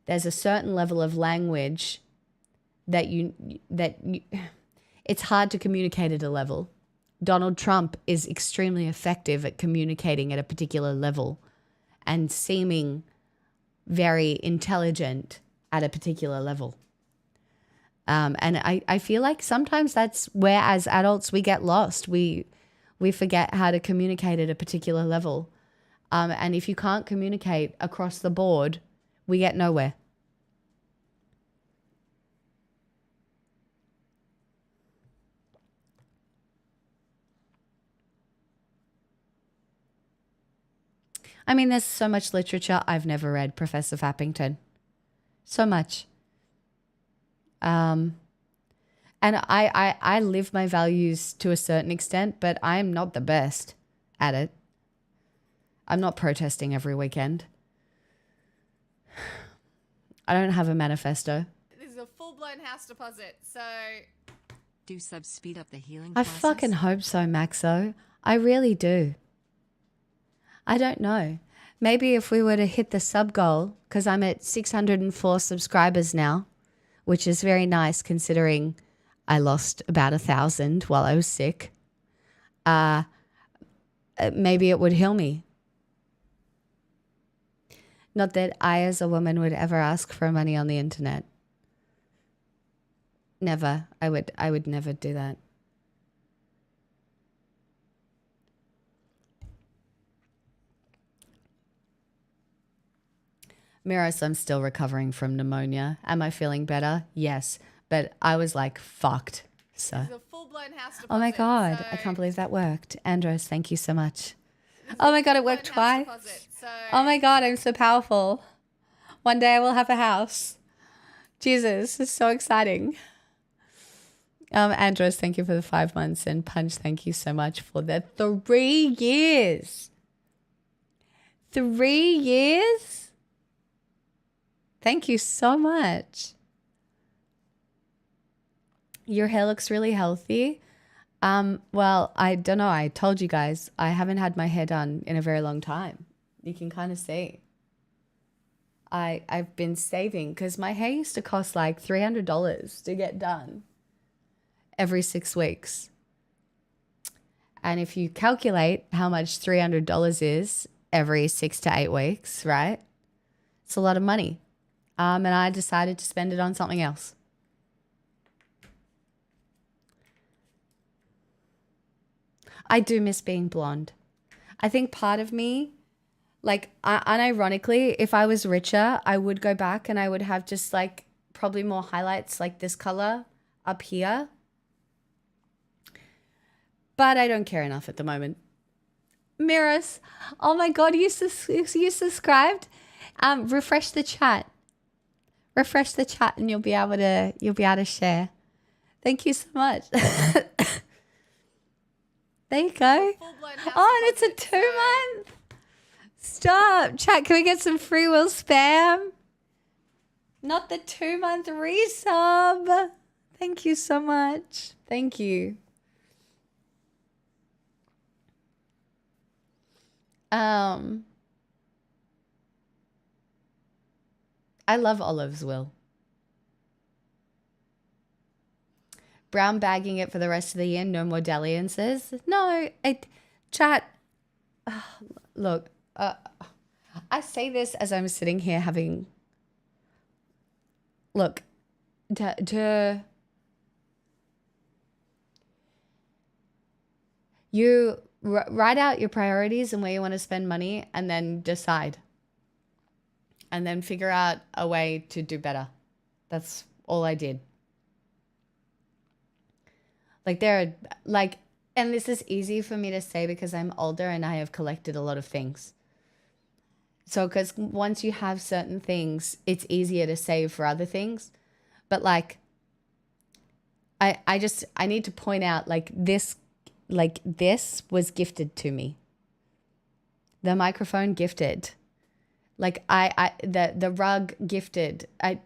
A: there's a certain level of language that it's hard to communicate at a level. Donald Trump is extremely effective at communicating at a particular level and seeming very intelligent at a particular level. And I feel like sometimes that's where as adults we get lost. We forget how to communicate at a particular level. And if you can't communicate across the board, we get nowhere. I mean, there's so much literature I've never read, Professor Fappington. So much. And I live my values to a certain extent, but I am not the best at it. I'm not protesting every weekend. I don't have a manifesto.
E: This is a full-blown house deposit, so...
B: Do subs speed up the healing
A: I
B: process?
A: fucking hope so, Maxo. I really do. I don't know. Maybe if we were to hit the sub goal, because I'm at 604 subscribers now, which is very nice considering I lost about 1,000 while I was sick. Maybe it would heal me. Not that I as a woman would ever ask for money on the internet. Never. I would never do that. Miros, I'm still recovering from pneumonia. Am I feeling better? Yes. But I was like fucked. So.
E: This is a full-blown house deposit.
A: Oh my God.
E: So...
A: I can't believe that worked. Andros, thank you so much. Oh my God, it worked twice.
E: Deposit, so...
A: Oh my God, I'm so powerful. One day I will have a house. Jesus, it's so exciting. Andros, thank you for the 5 months. And Punch, thank you so much for the 3 years. 3 years? Thank you so much. Your hair looks really healthy. Well, I don't know. I told you guys, I haven't had my hair done in a very long time. You can kind of see. I've been saving because my hair used to cost like $300 to get done every 6 weeks. And if you calculate how much $300 is every 6 to 8 weeks, right? It's a lot of money. And I decided to spend it on something else. I do miss being blonde. I think part of me, like, unironically, if I was richer, I would go back and I would have just like probably more highlights like this color up here. But I don't care enough at the moment. Mirrors, oh my God, you subscribed? Refresh the chat. Refresh the chat and you'll be able to share. Thank you so much. There you go.
E: Full-blown house
A: Oh, and it's a
E: deposit,
A: 2 month. Stop. Chat, can we get some free will spam? Not the 2 month resub. Thank you so much. Thank you. I love olives, Will. Brown bagging it for the rest of the year. No more dalliances. No, chat. Look, I say this as I'm sitting here having. Look, you write out your priorities and where you want to spend money, and then decide, and then figure out a way to do better. That's all I did. Like and this is easy for me to say because I'm older and I have collected a lot of things. So, because once you have certain things, it's easier to save for other things. But like, I need to point out this was gifted to me. The microphone gifted, the rug gifted, and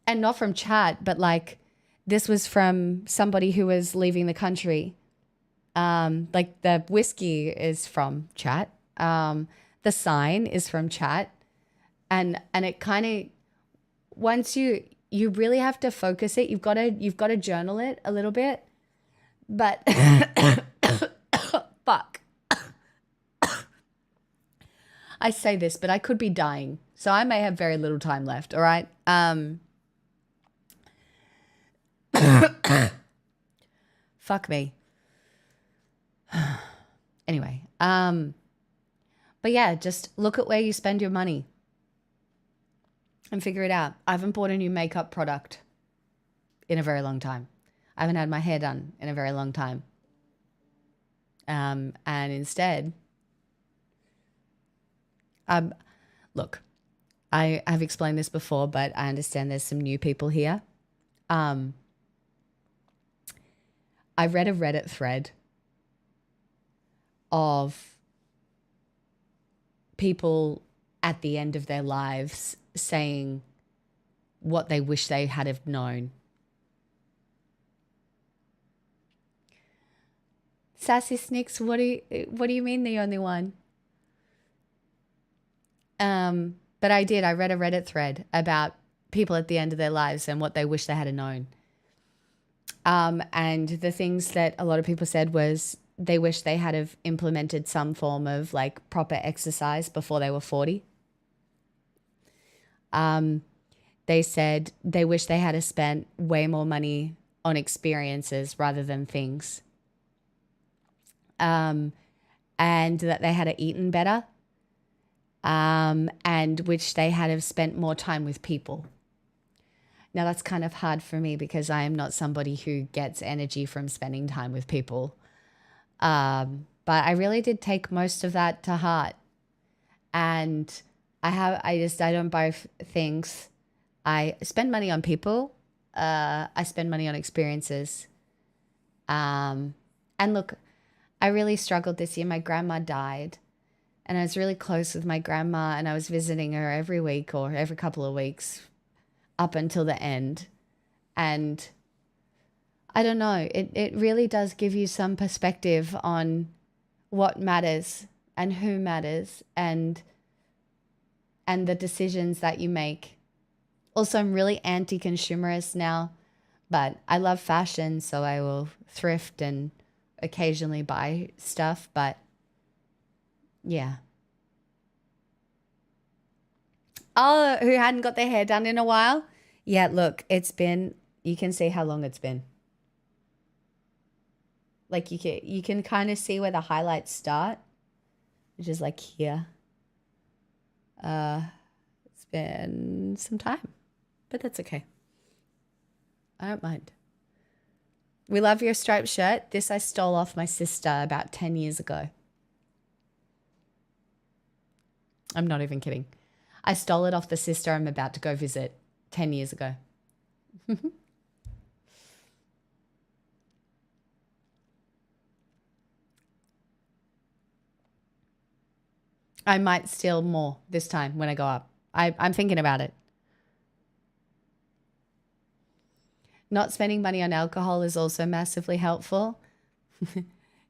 A: not from chat, but like, this was from somebody who was leaving the country. Like the whiskey is from chat. The sign is from chat. And it kind of, once you really have to focus it, you've got to journal it a little bit. But fuck. I say this, but I could be dying. So I may have very little time left, all right? Fuck me. Anyway, but yeah, just look at where you spend your money and figure it out. I haven't bought a new makeup product in a very long time. I haven't had my hair done in a very long time. And instead, look, I have explained this before, but I understand there's some new people here. I read a Reddit thread of people at the end of their lives saying what they wish they had have known. Sassy Snicks, what do you mean the only one? But I read a Reddit thread about people at the end of their lives and what they wish they had known. And the things that a lot of people said was they wish they had have implemented some form of like proper exercise before they were 40. They said they wish they had spent way more money on experiences rather than things. And that they had eaten better. And which they had have spent more time with people. Now that's kind of hard for me because I am not somebody who gets energy from spending time with people. But I really did take most of that to heart. And I don't buy things. I spend money on people. I spend money on experiences. And look, I really struggled this year. My grandma died. And I was really close with my grandma and I was visiting her every week or every couple of weeks up until the end. And I don't know, it really does give you some perspective on what matters and who matters and and the decisions that you make. Also, I'm really anti-consumerist now, but I love fashion, so I will thrift and occasionally buy stuff, but yeah. Oh, who hadn't got their hair done in a while? Yeah, look, you can see how long it's been. Like you can kind of see where the highlights start, which is like here. It's been some time, but that's okay. I don't mind. We love your striped shirt. This I stole off my sister about 10 years ago. I'm not even kidding. I stole it off the sister I'm about to go visit 10 years ago. I might steal more this time when I go up. I'm thinking about it. Not spending money on alcohol is also massively helpful.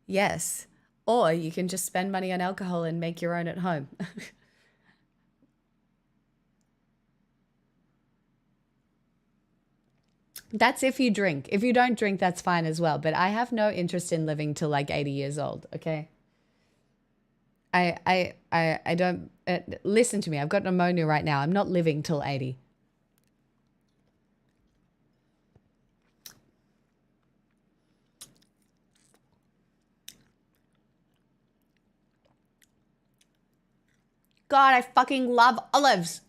A: Yes. Or you can just spend money on alcohol and make your own at home. That's if you drink. If you don't drink, that's fine as well. But I have no interest in living till like 80 years old, okay? I don't, listen to me. I've got pneumonia right now. I'm not living till 80. God, I fucking love olives.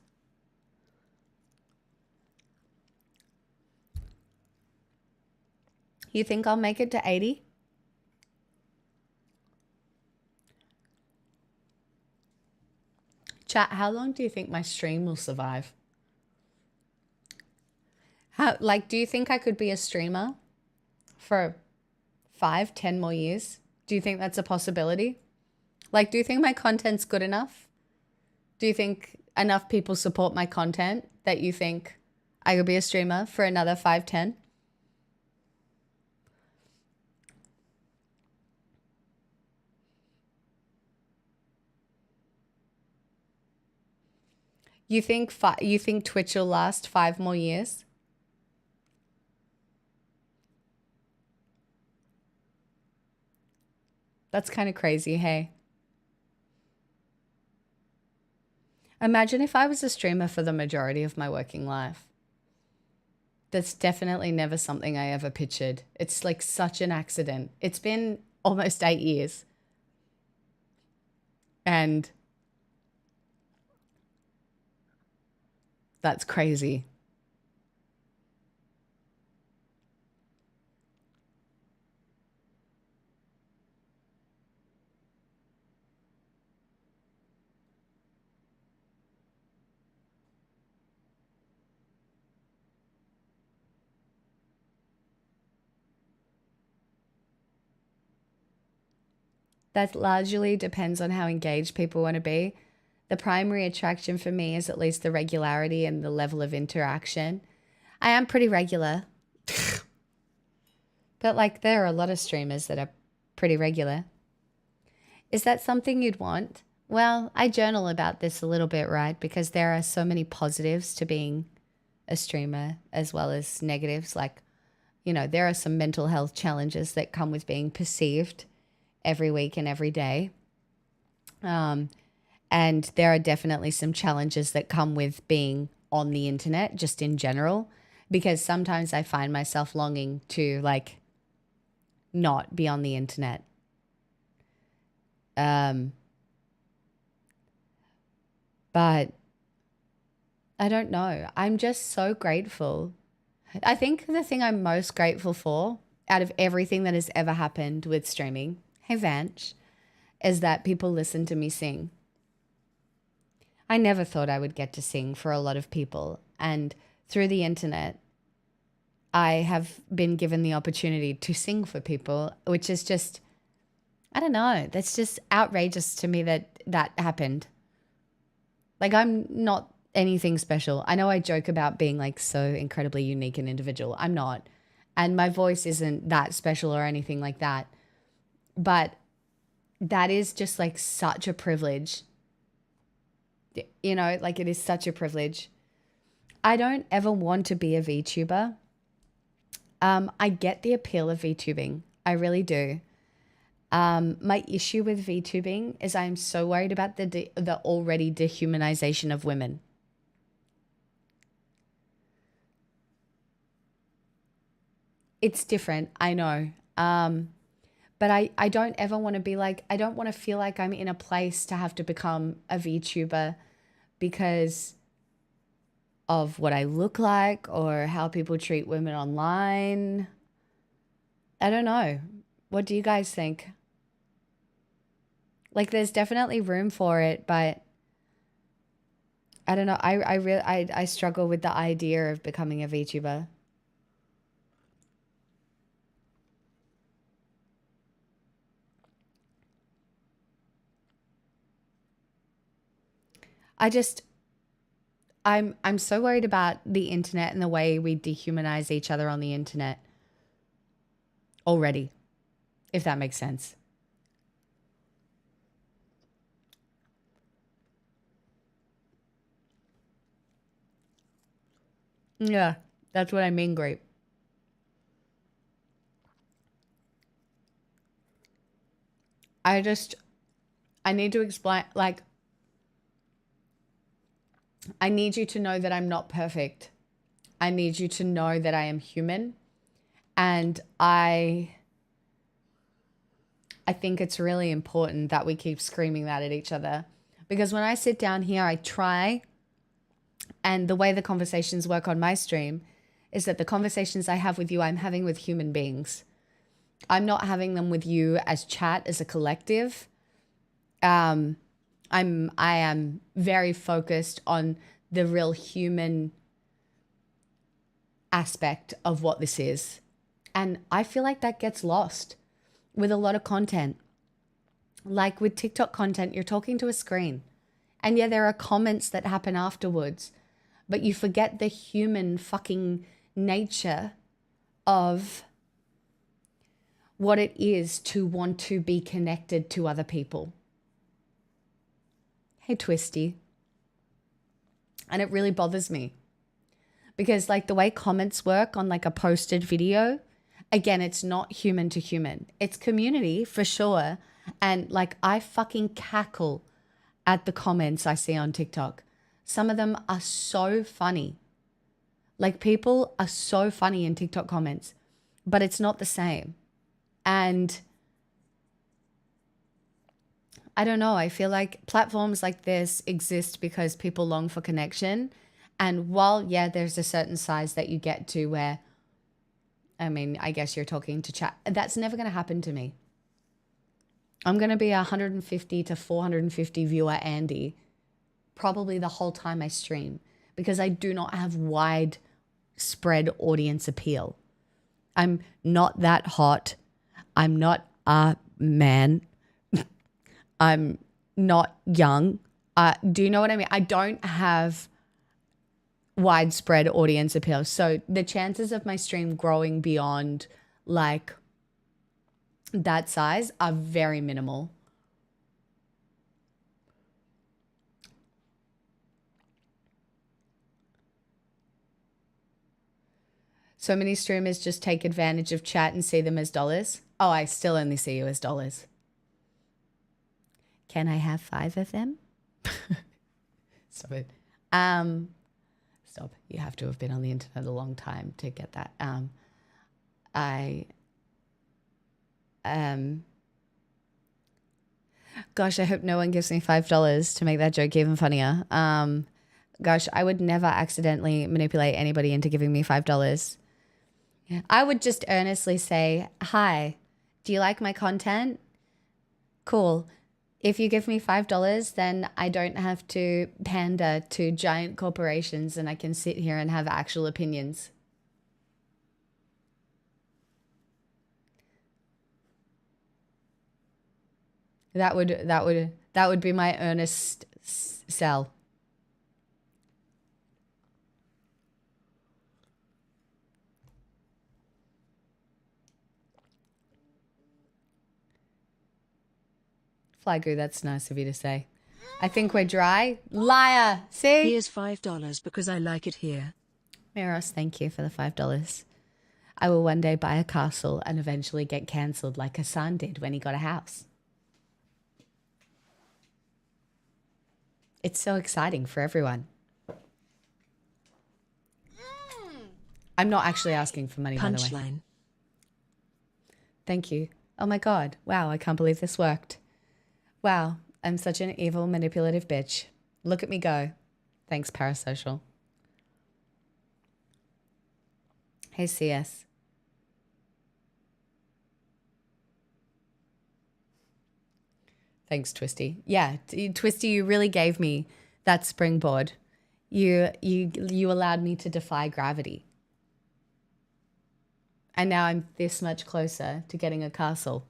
A: You think I'll make it to 80? Chat, how long do you think my stream will survive? Do you think I could be a streamer for 5-10 more years? Do you think that's a possibility? Do you think my content's good enough? Do you think enough people support my content that you think I could be a streamer for another 5-10? You think Twitch will last 5 more years? That's kind of crazy, hey? Imagine if I was a streamer for the majority of my working life. That's definitely never something I ever pictured. It's like such an accident. It's been almost 8 years. And that's crazy. That largely depends on how engaged people want to be. The primary attraction for me is at least the regularity and the level of interaction. I am pretty regular. But there are a lot of streamers that are pretty regular. Is that something you'd want? Well, I journal about this a little bit, right? Because there are so many positives to being a streamer as well as negatives. There are some mental health challenges that come with being perceived every week and every day. And there are definitely some challenges that come with being on the internet just in general, because sometimes I find myself longing to not be on the internet. But I don't know. I'm just so grateful. I think the thing I'm most grateful for out of everything that has ever happened with streaming, hey Vanch, is that people listen to me sing. I never thought I would get to sing for a lot of people. And through the internet, I have been given the opportunity to sing for people, which is just, I don't know, that's just outrageous to me that happened. I'm not anything special. I know I joke about being so incredibly unique and individual. I'm not. And my voice isn't that special or anything like that. But that is just such a privilege You know, like it is such a privilege. I don't ever want to be a VTuber. I get the appeal of VTubing. I really do. My issue with VTubing is I'm so worried about the already dehumanization of women. It's different, I know. But I don't ever want to be like, I don't want to feel like I'm in a place to have to become a VTuber because of what I look like or how people treat women online. I don't know. What do you guys think? Like, there's definitely room for it, but I don't know. I struggle with the idea of becoming a VTuber. I'm so worried about the internet and the way we dehumanize each other on the internet already, if that makes sense. Yeah, that's what I mean, Grape. I need to explain, like, I need you to know that I'm not perfect. I need you to know that I am human. And I think it's really important that we keep screaming that at each other. Because when I sit down here, I try, and the way the conversations work on my stream is that the conversations I have with you, I'm having with human beings. I'm not having them with you as chat, as a collective. I am very focused on the real human aspect of what this is. And I feel like that gets lost with a lot of content. Like with TikTok content, you're talking to a screen. And yeah, there are comments that happen afterwards, but you forget the human fucking nature of what it is to want to be connected to other people. Hey, Twisty. And it really bothers me because like the way comments work on like a posted video, again, it's not human to human. It's community for sure. And like I fucking cackle at the comments I see on TikTok. Some of them are so funny. Like people are so funny in TikTok comments, but it's not the same. And I don't know. I feel like platforms like this exist because people long for connection. And while, yeah, there's a certain size that you get to where, I mean, I guess you're talking to chat. That's never going to happen to me. I'm going to be 150 to 450 viewer Andy probably the whole time I stream because I do not have widespread audience appeal. I'm not that hot. I'm not a man. I'm not young. Do you know what I mean? I don't have widespread audience appeal. So the chances of my stream growing beyond like that size are very minimal. So many streamers just take advantage of chat and see them as dollars. Oh, I still only see you as dollars. Can I have 5 of them? Stop it. Stop. You have to have been on the internet a long time to get that. Gosh, I hope no one gives me $5 to make that joke even funnier. Gosh, I would never accidentally manipulate anybody into giving me $5. I would just earnestly say, hi, do you like my content? Cool. If you give me $5, then I don't have to pander to giant corporations and I can sit here and have actual opinions. That would be my earnest sell. Flygoo, that's nice of you to say. I think we're dry. Liar. See?
F: Here's $5 because I like it here.
A: Miros, thank you for the $5. I will one day buy a castle and eventually get cancelled like Hassan did when he got a house. It's so exciting for everyone. I'm not actually asking for money, by the way.
F: Punchline.
A: Thank you. Oh my God. Wow, I can't believe this worked. Wow, I'm such an evil, manipulative bitch. Look at me go. Thanks, Parasocial. Hey, CS. Thanks, Twisty. Yeah, Twisty, you really gave me that springboard. You allowed me to defy gravity. And now I'm this much closer to getting a castle.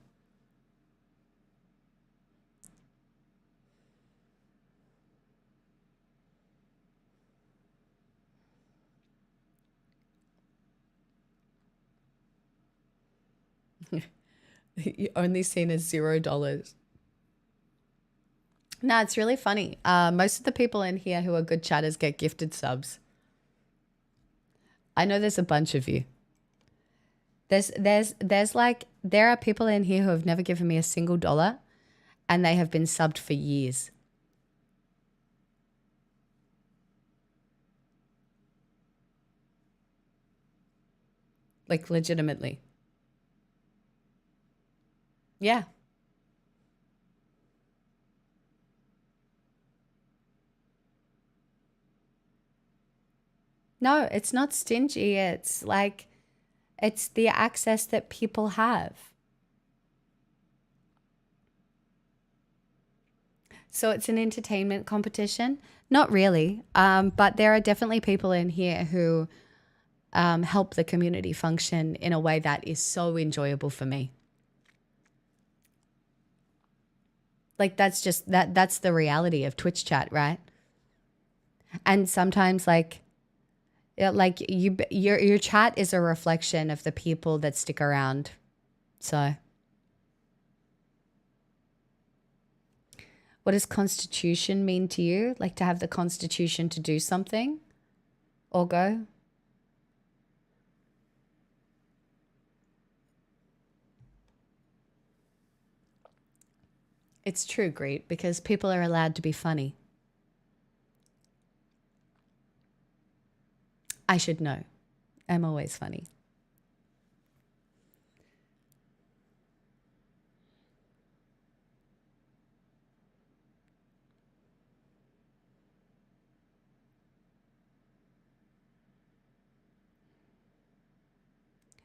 A: You're only seen as $0. No, it's really funny. Most of the people in here who are good chatters get gifted subs. I know there's a bunch of you. There's like, there are people in here who have never given me a single dollar and they have been subbed for years. Like legitimately. Yeah. No, it's not stingy. It's like, it's the access that people have. So it's an entertainment competition? Not really. But there are definitely people in here who help the community function in a way that is so enjoyable for me. Like that's the reality of Twitch chat, right? And sometimes your chat is a reflection of the people that stick around. So what does constitution mean to you? Like to have the constitution to do something or go? It's true, Greet, because people are allowed to be funny. I should know. I'm always funny.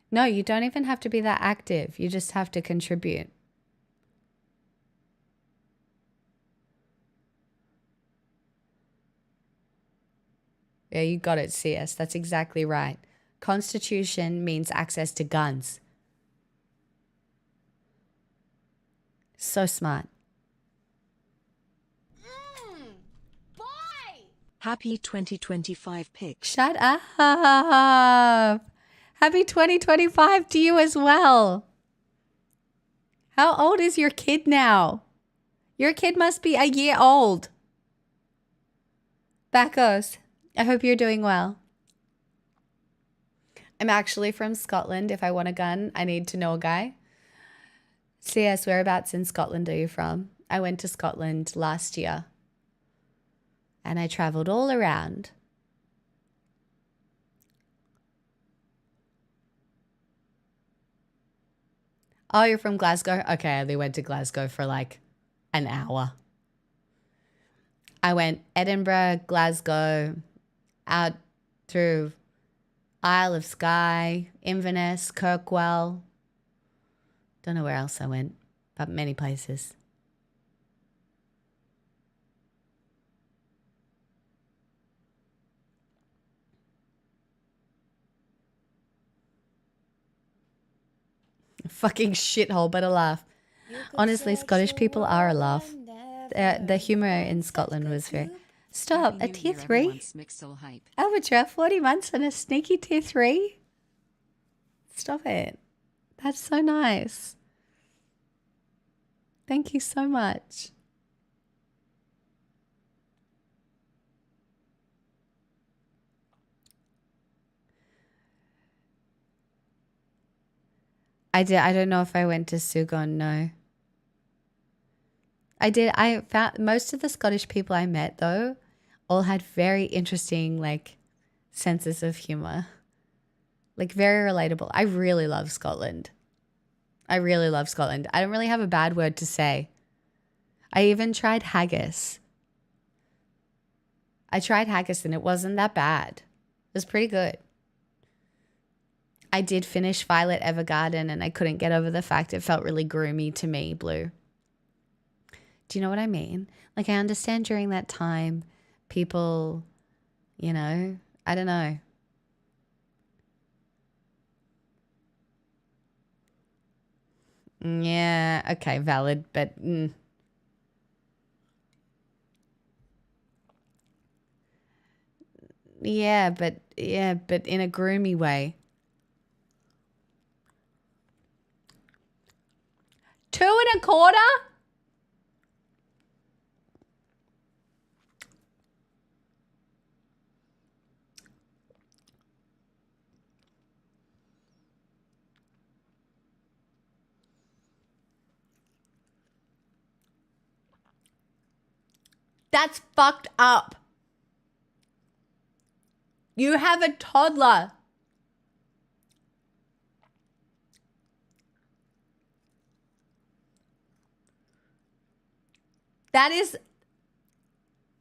A: No, you don't even have to be that active. You just have to contribute. Yeah, you got it, CS. That's exactly right. Constitution means access to guns. So smart.
D: Boy!
F: Happy 2025 pick.
A: Shut up. Happy 2025 to you as well. How old is your kid now? Your kid must be a year old. Backos, I hope you're doing well. I'm actually from Scotland. If I want a gun, I need to know a guy. CS, whereabouts in Scotland are you from? I went to Scotland last year. And I traveled all around. Oh, you're from Glasgow? Okay, I only went to Glasgow for like an hour. I went Edinburgh, Glasgow, out through Isle of Skye, Inverness, Kirkwell. Don't know where else I went, but many places. Fucking shithole, but a laugh. Honestly, Scottish people are a laugh. The humour in Scotland was very... Stop, a
B: Happy New
A: tier
B: Year,
A: 3?
B: everyone. Smixel hype.
A: Albatross, 40 months and a sneaky tier 3? Stop it. That's so nice. Thank you so much. I did. I don't know if I went to Sugon. No, I did. I found most of the Scottish people I met though all had very interesting like senses of humor, like very relatable. I really love Scotland. I really love Scotland. I don't really have a bad word to say. I even tried haggis. I tried haggis and it wasn't that bad. It was pretty good. I did finish Violet Evergarden and I couldn't get over the fact it felt really groomy to me, Blue. Do you know what I mean? Like, I understand during that time, people, you know, I don't know. Yeah, okay, valid, but yeah, but in a groomy way. 2.25? That's fucked up. You have a toddler. That is,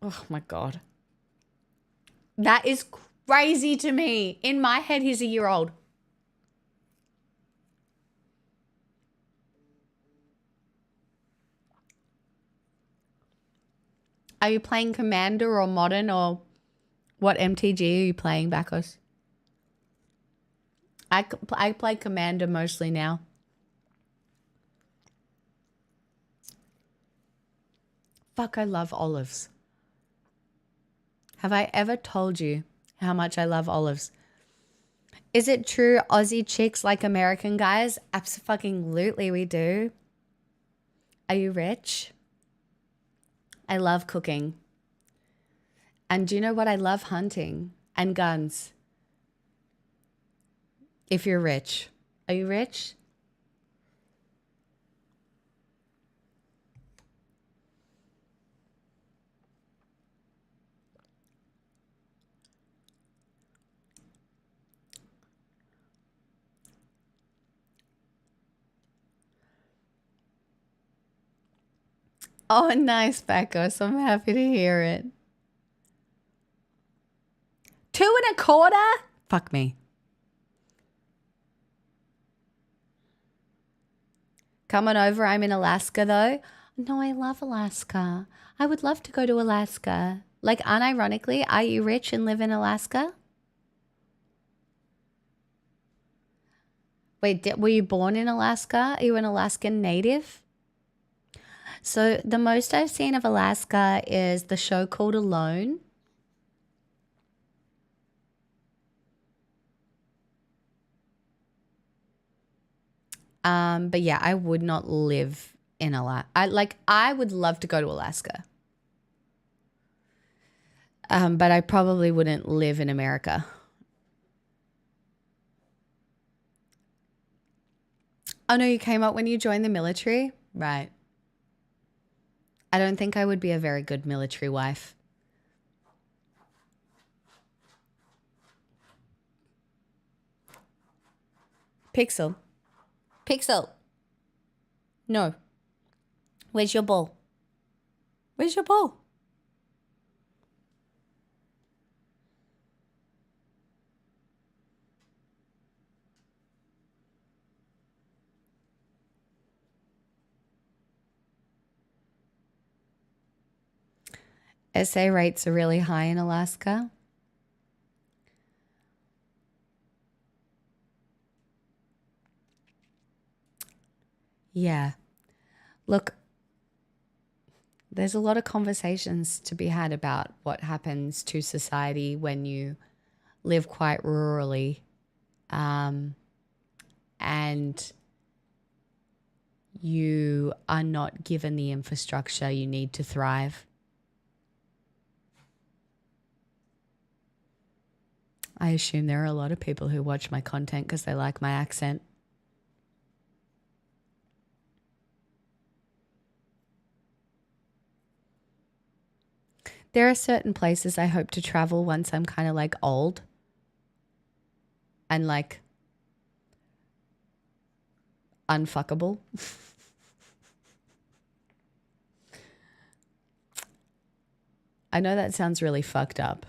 A: oh my God. That is crazy to me. In my head, he's a year old. Are you playing Commander or Modern or what MTG are you playing, Bacchus? I play Commander mostly now. Fuck, I love olives. Have I ever told you how much I love olives? Is it true Aussie chicks like American guys? Absolutely we do. Are you rich? I love cooking. And do you know what? I love hunting and guns. If you're rich. Are you rich? Oh, nice, Bacchus. I'm happy to hear it. 2.25? Fuck me. Come on over. I'm in Alaska, though. No, I love Alaska. I would love to go to Alaska. Like, unironically, are you rich and live in Alaska? Wait, were you born in Alaska? Are you an Alaskan native? So the most I've seen of Alaska is the show called Alone. But yeah, I would not live in Alaska. I would love to go to Alaska. But I probably wouldn't live in America. Oh no, you came up when you joined the military? Right. I don't think I would be a very good military wife. Pixel. Pixel. No. Where's your ball? Where's your ball? SA rates are really high in Alaska. Yeah. Look, there's a lot of conversations to be had about what happens to society when you live quite rurally, and you are not given the infrastructure you need to thrive. I assume there are a lot of people who watch my content because they like my accent. there are certain places I hope to travel once I'm kind of like old and like unfuckable. I know that sounds really fucked up.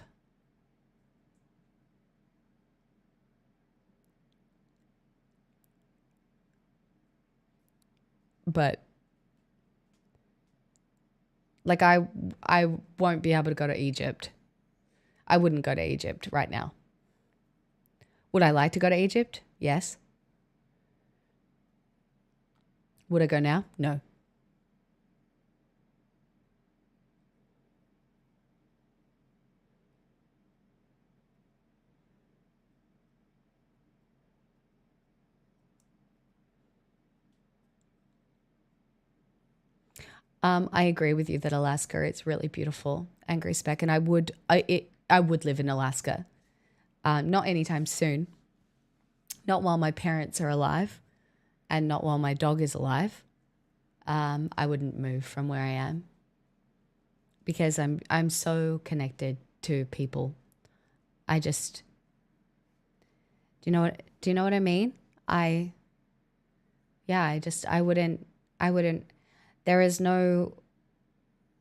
A: But like I won't be able to go to Egypt. I wouldn't go to Egypt right now. Would I like to go to Egypt? Yes. Would I go now? No. I agree with you that Alaska is really beautiful, Angry Speck, and I would live in Alaska. Not anytime soon. Not while my parents are alive, and not while my dog is alive. I wouldn't move from where I am because I'm so connected to people. I just, do you know what I mean? I wouldn't. There is no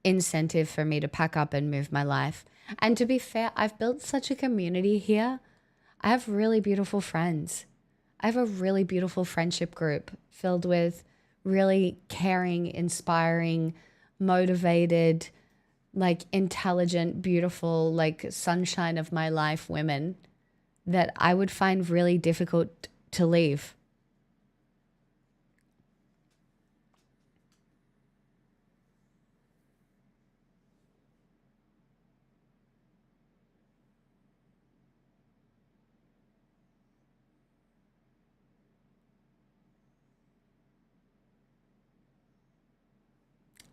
A: incentive for me to pack up and move my life. And to be fair, I've built such a community here. I have really beautiful friends. I have a really beautiful friendship group filled with really caring, inspiring, motivated, like intelligent, beautiful, like sunshine of my life women that I would find really difficult to leave.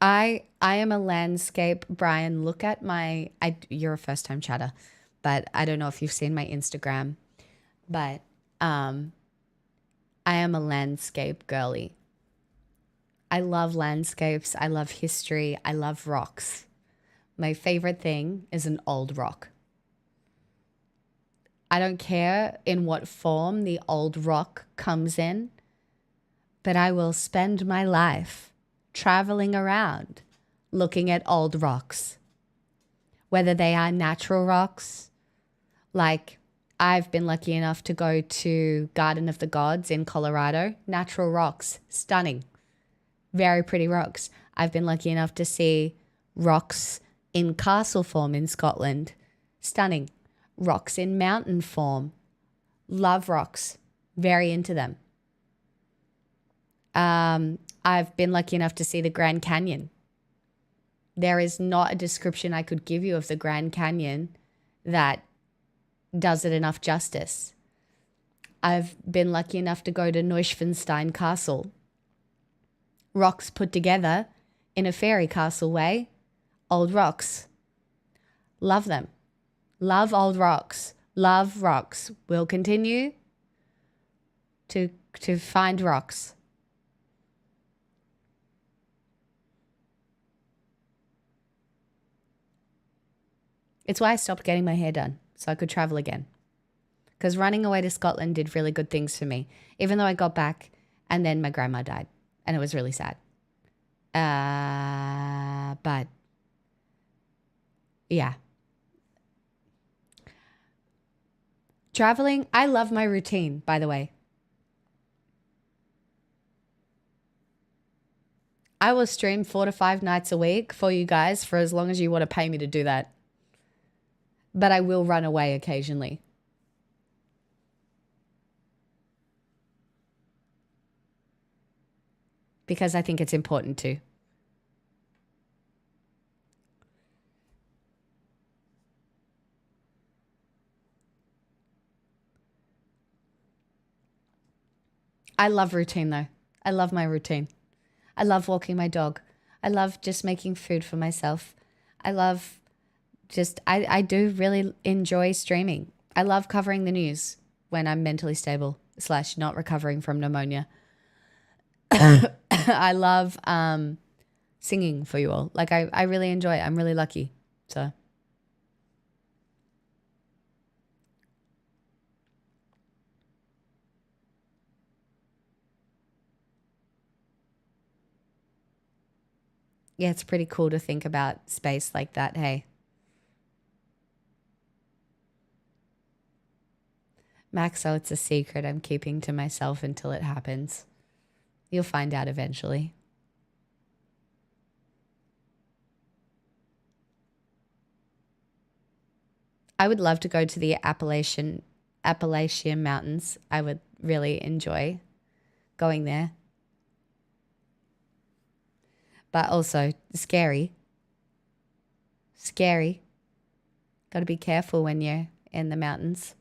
A: I am a landscape, Brian. Look at you're a first time chatter, but I don't know if you've seen my Instagram, but I am a landscape girly. I love landscapes. I love history. I love rocks. My favorite thing is an old rock. I don't care in what form the old rock comes in, but I will spend my life traveling around looking at old rocks, whether they are natural rocks. Like I've been lucky enough to go to Garden of the Gods in Colorado. Natural rocks, stunning, very pretty rocks. I've been lucky enough to see rocks in castle form in Scotland, stunning. Rocks in mountain form, love rocks, very into them. I've been lucky enough to see the Grand Canyon. There is not a description I could give you of the Grand Canyon that does it enough justice. I've been lucky enough to go to Neuschwanstein Castle. Rocks put together in a fairy castle way. Old rocks. Love them. Love old rocks. Love rocks. We'll continue to find rocks. It's why I stopped getting my hair done, so I could travel again. Because running away to Scotland did really good things for me, even though I got back and then my grandma died, and it was really sad. But yeah. Traveling, I love my routine, by the way. I will stream 4 to 5 nights a week for you guys for as long as you want to pay me to do that. But I will run away occasionally. Because I think it's important to. I love routine though. I love my routine. I love walking my dog. I love just making food for myself. I love just, I do really enjoy streaming. I love covering the news when I'm mentally stable / not recovering from pneumonia. I love singing for you all. Like I really enjoy it. I'm really lucky. So Yeah, it's pretty cool to think about space like that, hey? Maxo, it's a secret I'm keeping to myself until it happens. You'll find out eventually. I would love to go to the Appalachian Mountains. I would really enjoy going there. But also scary. Scary. Got to be careful when you're in the mountains.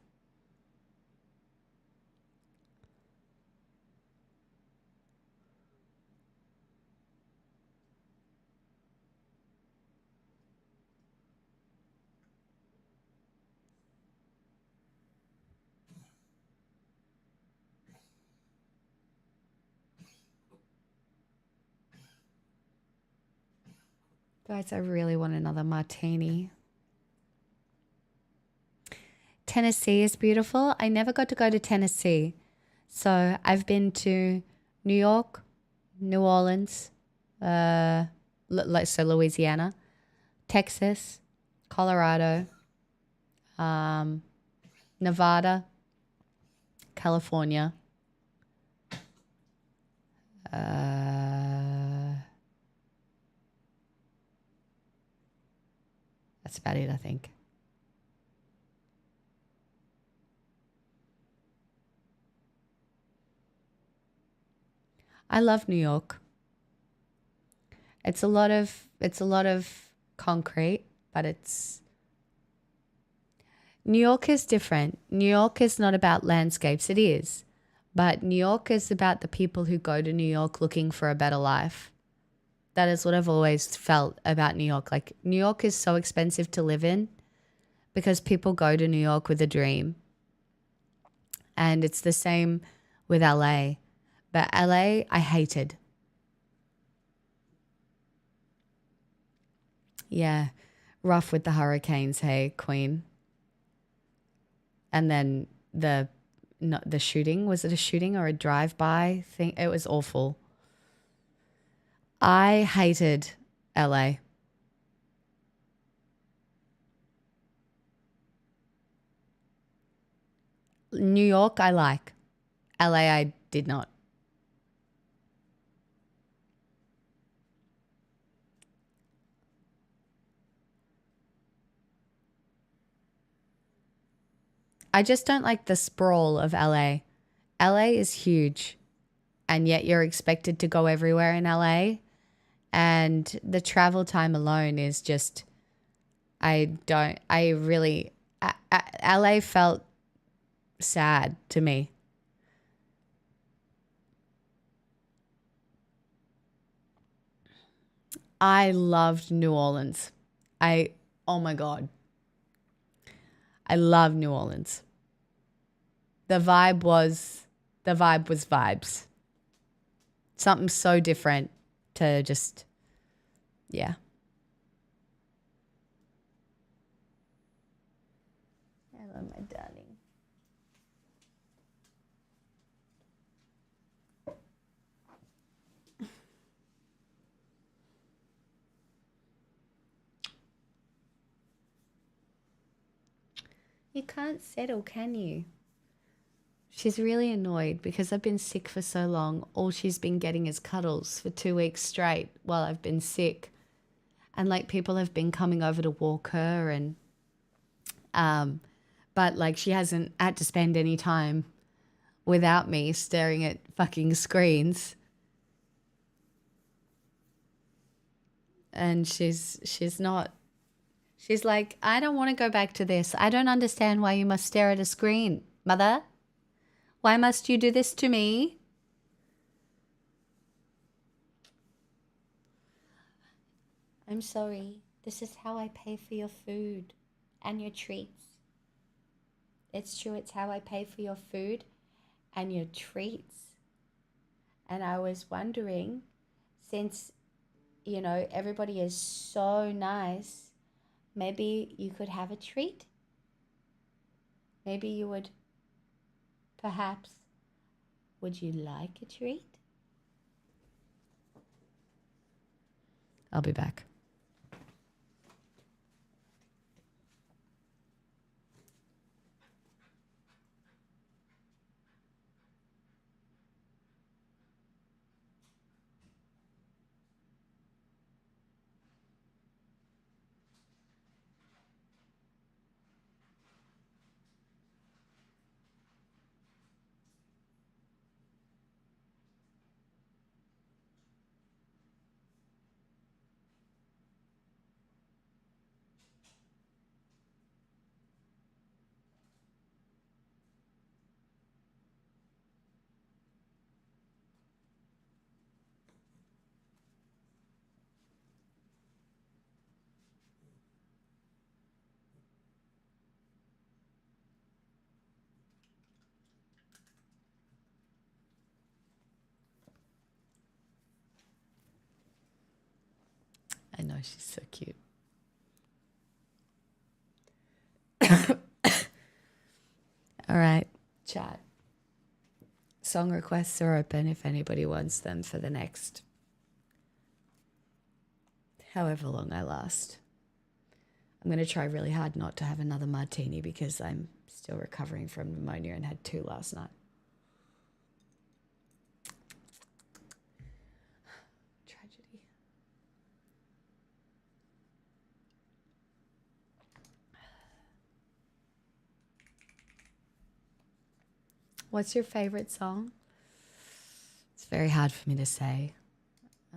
A: Guys, I really want another martini. Tennessee is beautiful. I never got to go to Tennessee. So I've been to New York, New Orleans, Louisiana, Texas, Colorado, Nevada, California. That's about it, I think. I love New York. It's a lot of concrete, but New York is different. New York is not about landscapes. It is. But New York is about the people who go to New York looking for a better life. That is what I've always felt about New York. Like, New York is so expensive to live in because people go to New York with a dream. And it's the same with LA. But LA, I hated. Yeah, rough with the hurricanes, hey, Queen. And then the shooting, was it a shooting or a drive-by thing? It was awful. I hated LA. New York, I like. LA, I did not. I just don't like the sprawl of LA. LA is huge, and yet you're expected to go everywhere in LA. And the travel time alone is just, LA felt sad to me. I loved New Orleans. Oh my God. I love New Orleans. The vibe was vibes. Something so different to just, yeah. Hello, my darling. You can't settle, can you? She's really annoyed because I've been sick for so long. All she's been getting is cuddles for 2 weeks straight while I've been sick. And like, people have been coming over to walk her, and but like, she hasn't had to spend any time without me staring at fucking screens. And she's like, I don't want to go back to this. I don't understand why you must stare at a screen, mother. Why must you do this to me? I'm sorry. This is how I pay for your food and your treats. It's true, it's how I pay for your food and your treats. And I was wondering, since, everybody is so nice, maybe you could have a treat. Maybe you would, perhaps, would you like a treat? I'll be back. I know, she's so cute. All right, chat. Song requests are open if anybody wants them for the next however long I last. I'm going to try really hard not to have another martini because I'm still recovering from pneumonia and had 2 last night. Tragedy. What's your favorite song? It's very hard for me to say.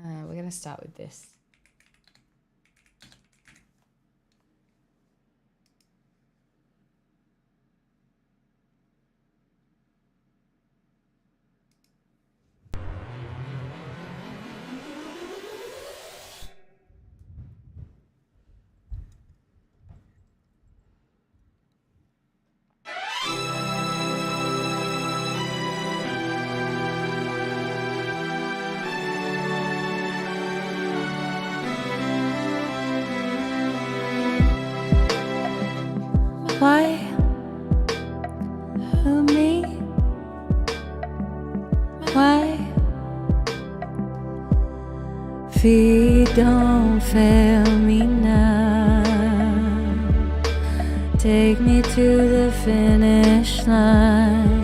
A: We're going to start with this. Why? Who, me? Why? Feet don't fail me now. Take me to the finish line.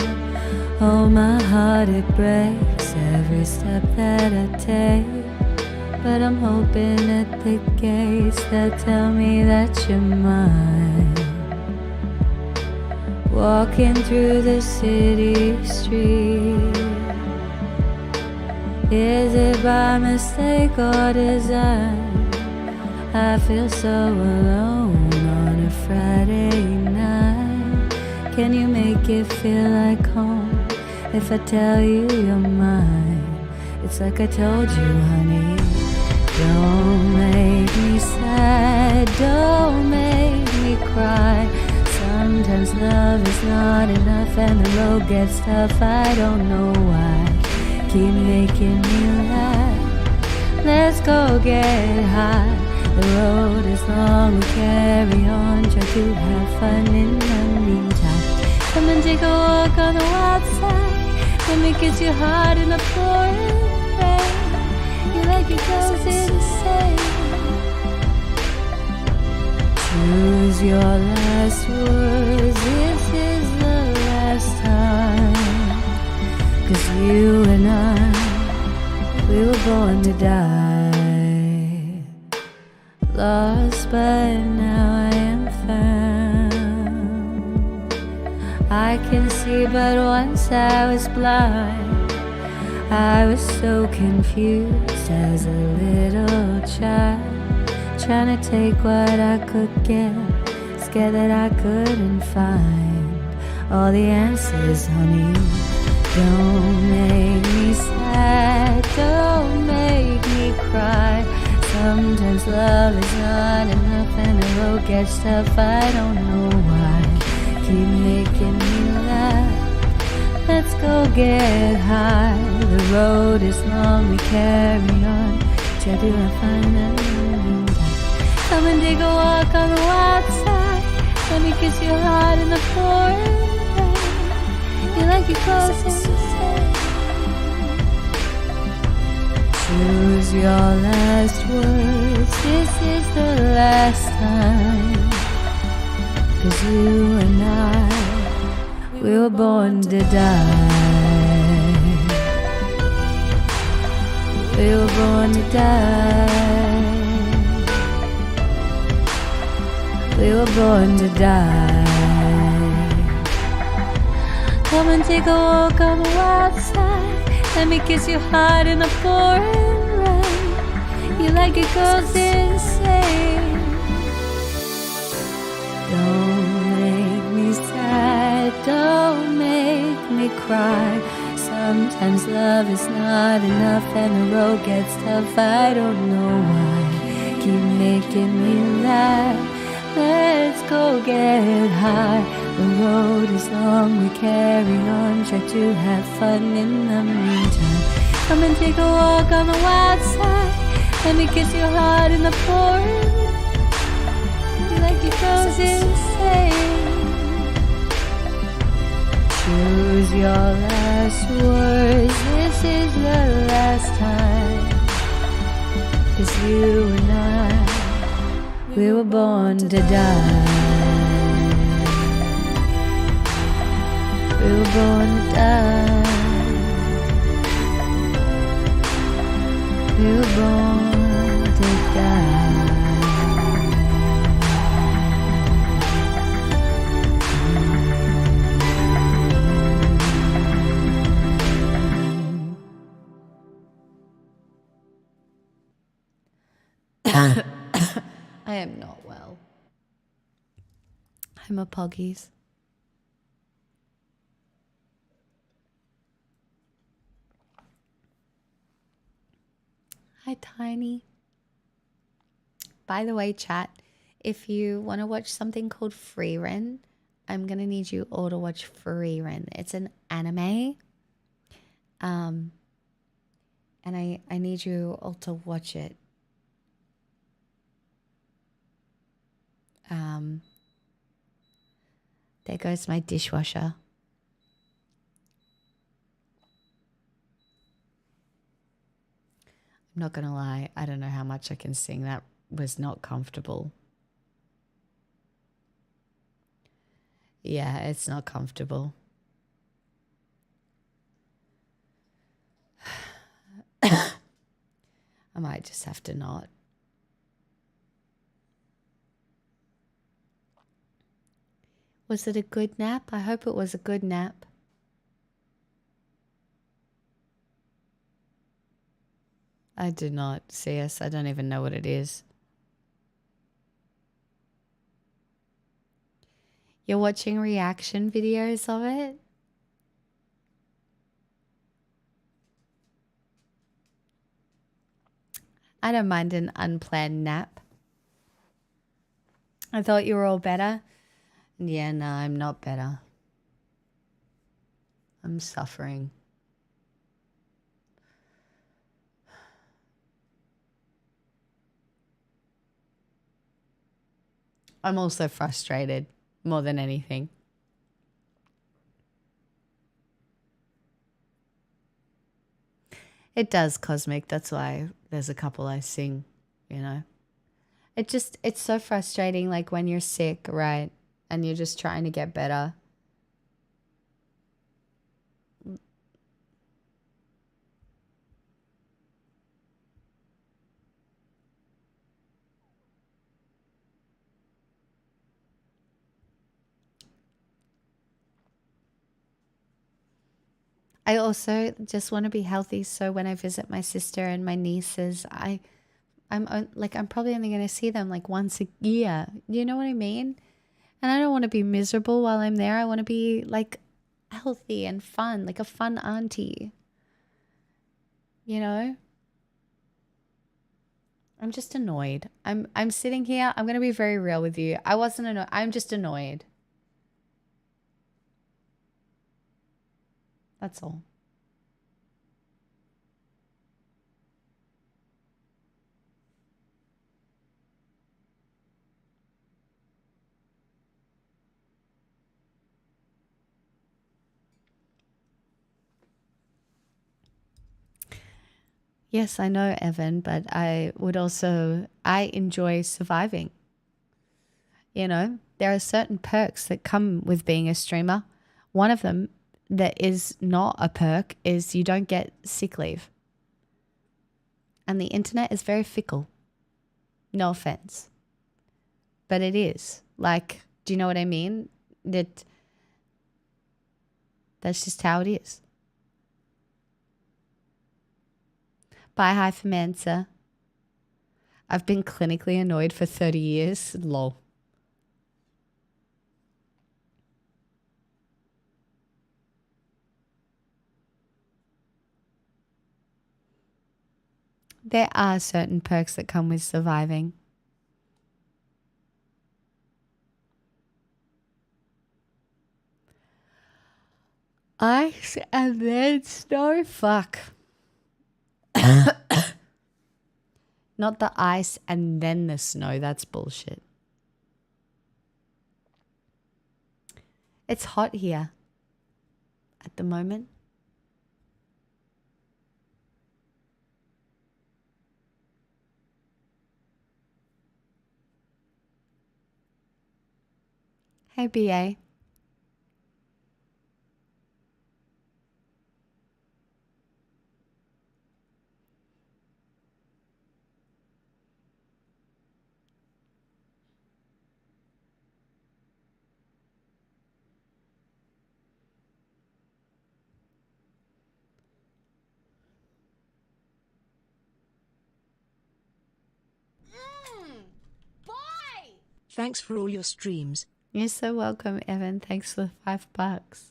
A: Oh, my heart, it breaks every step that I take. But I'm hoping at the gates that tell me that you're mine. Walking through the city street. Is it by mistake or design? I feel so alone on a Friday night. Can you make it feel like home if I tell you you're mine? It's like I told you, honey. Don't make me sad, don't make me cry. Sometimes love is not enough and the road gets tough. I don't know why. Keep making me laugh. Let's go get high. The road is long, we carry on. Try to have fun in the meantime. Come and take a walk on the wild side. Let me kiss your heart in the pouring rain. You like it goes insane. Choose your last words, this is the last time. 'Cause you and I, we were born to die. Lost but now I am found. I can see but once I was blind. I was so confused as a little child. Trying to take what I could get, scared that I couldn't find all the answers, honey. Don't make me sad, don't make me cry. Sometimes love is not enough and the road gets tough. I don't know why. Keep making me laugh. Let's go get high. The road is long, we carry on. Try to find that. Come and take a walk on the wild side. Let me kiss your heart in the pouring rain. You like your clothes insane. Choose your last words. This is the last time. 'Cause you and I, we were born to die. We were born to die. We were born to die. Come and take a walk on the wild side. Let me kiss your heart in the pouring rain. You like it goes insane. Don't make me sad. Don't make me cry. Sometimes love is not enough and the road gets tough. I don't know why. Keep making me laugh. Let's go get high. The road is long, we carry on. Try to have fun in the meantime. Come and take a walk on the wild side. Let me kiss your heart in the pouring rain. Like it goes insane. Choose your last words. This is the last time. 'Cause you and I, we were born to die. We were born to die. We were born to die. I am not well. I'm a poggies. Hi, Tiny. By the way, chat, if you want to watch something called Free Ren, I'm going to need you all to watch Free Ren. It's an anime. And I need you all to watch it. There goes my dishwasher. I'm not going to lie. I don't know how much I can sing. That was not comfortable. Yeah, it's not comfortable. I might just have to not. Was it a good nap? I hope it was a good nap. I do not, CS. I don't even know what it is. You're watching reaction videos of it? I don't mind an unplanned nap. I thought you were all better. Yeah, no, I'm not better. I'm suffering. I'm also frustrated more than anything. It does, Cosmic. That's why there's a couple I sing, you know. It's so frustrating, like when you're sick, right? And you're just trying to get better. I also just want to be healthy, so when I visit my sister and my nieces, I'm probably only going to see them like once a year. You know what I mean? And I don't want to be miserable while I'm there. I want to be like healthy and fun, like a fun auntie. You know? I'm just annoyed. I'm sitting here. I'm going to be very real with you. I wasn't annoyed. I'm just annoyed. That's all. Yes, I know, Evan, but I enjoy surviving. You know, there are certain perks that come with being a streamer. One of them that is not a perk is you don't get sick leave. And the internet is very fickle. No offense. But it is. Like, do you know what I mean? That's just how it is. Bye, Hyphamancer. I've been clinically annoyed for 30 years. Lol. There are certain perks that come with surviving. Ice and then snow? Fuck. Not the ice and then the snow. That's bullshit. It's hot here at the moment. Hey, BA.
D: Boy!
F: Thanks for all your streams.
A: You're so welcome, Evan. Thanks for the $5.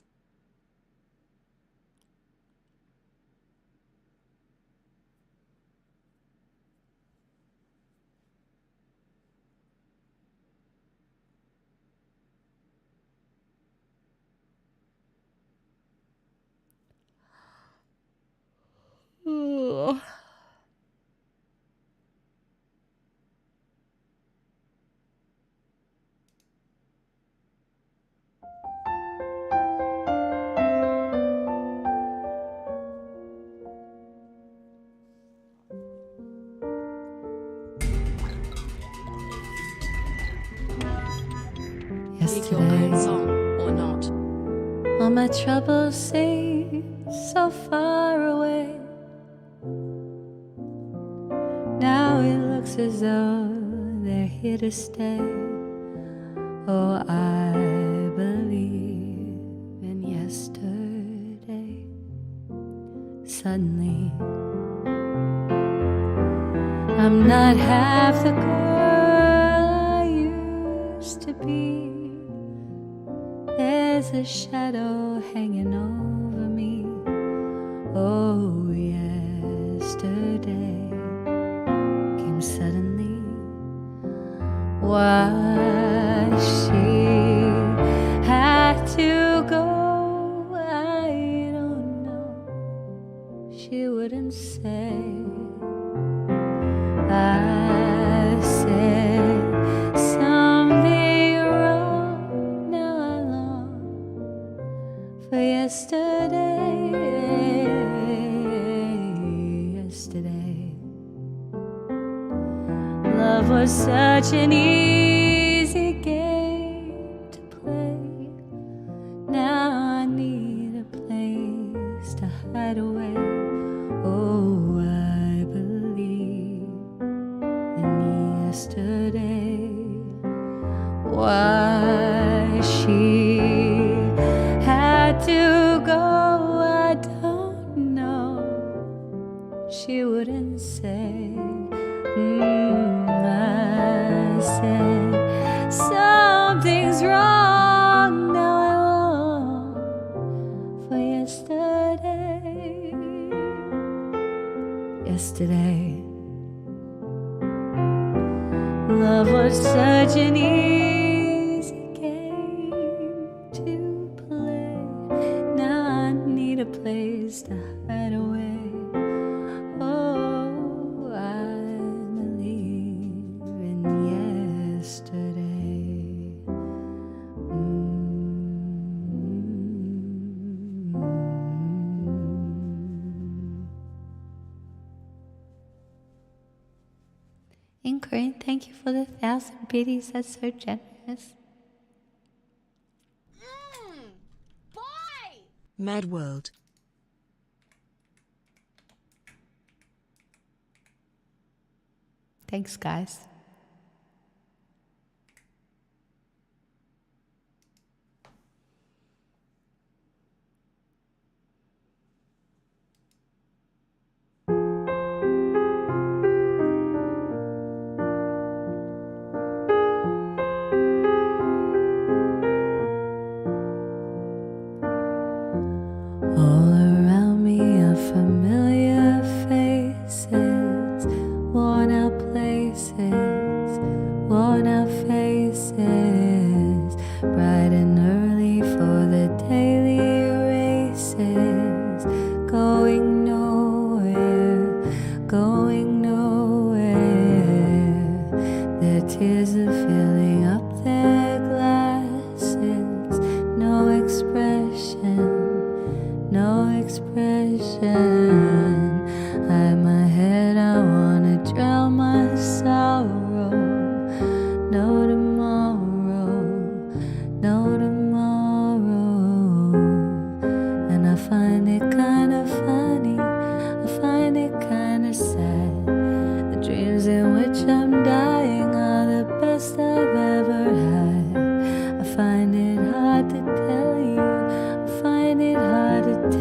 A: Ugh.
C: Is your own song or not?
A: All my troubles seem so far away. Now it looks as though they're here to stay. Oh, I believe in yesterday. Suddenly, I'm not half the girl I used to be. There's a shadow hanging over me. Oh, yesterday came suddenly. Why she had to go, I don't know. She wouldn't say. I said something wrong. Now I long for yesterday. Yesterday, love was such an easy game to play. Now I need a place to hide away. Oh, I believe in yesterday. Why she had to go, I don't know. She wouldn't say. I said something's wrong. Now I long for yesterday. Yesterday, love was such an easy game to play. Now I need a place to hide away. Oh, I believe in yesterday. Ingrid, thank you for the 1,000 biddies. That's so generous.
D: Boy!
F: Mad World.
A: Thanks, guys. All around me are familiar faces, worn out places, worn out faces, bright and early for the daily races, going nowhere, going nowhere. Their tears are filling up their glasses, no expression, no expression. Hide my head, I wanna drown my sorrow. No tomorrow, no tomorrow. And I find it kinda funny, I find it kinda sad. The dreams in which I'm dying are the best I've ever had. I find it hard to tell you, I find it hard to take.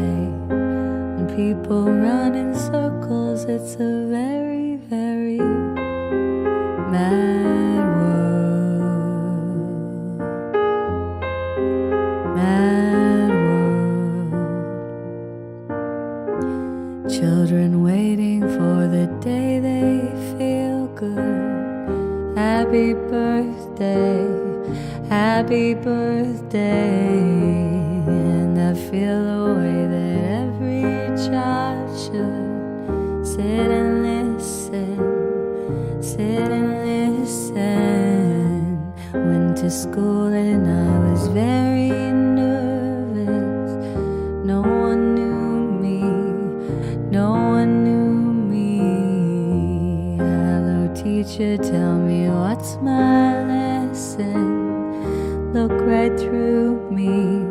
A: When people run in circles, it's a very, very mad world. Mad world. Children waiting for the day they feel good. Happy birthday, happy birthday. And I feel the way that every child should sit and listen, sit and listen. Went to school and I was very nervous. No one knew me, no one knew me. Hello teacher, tell me what's my lesson. Look right through me,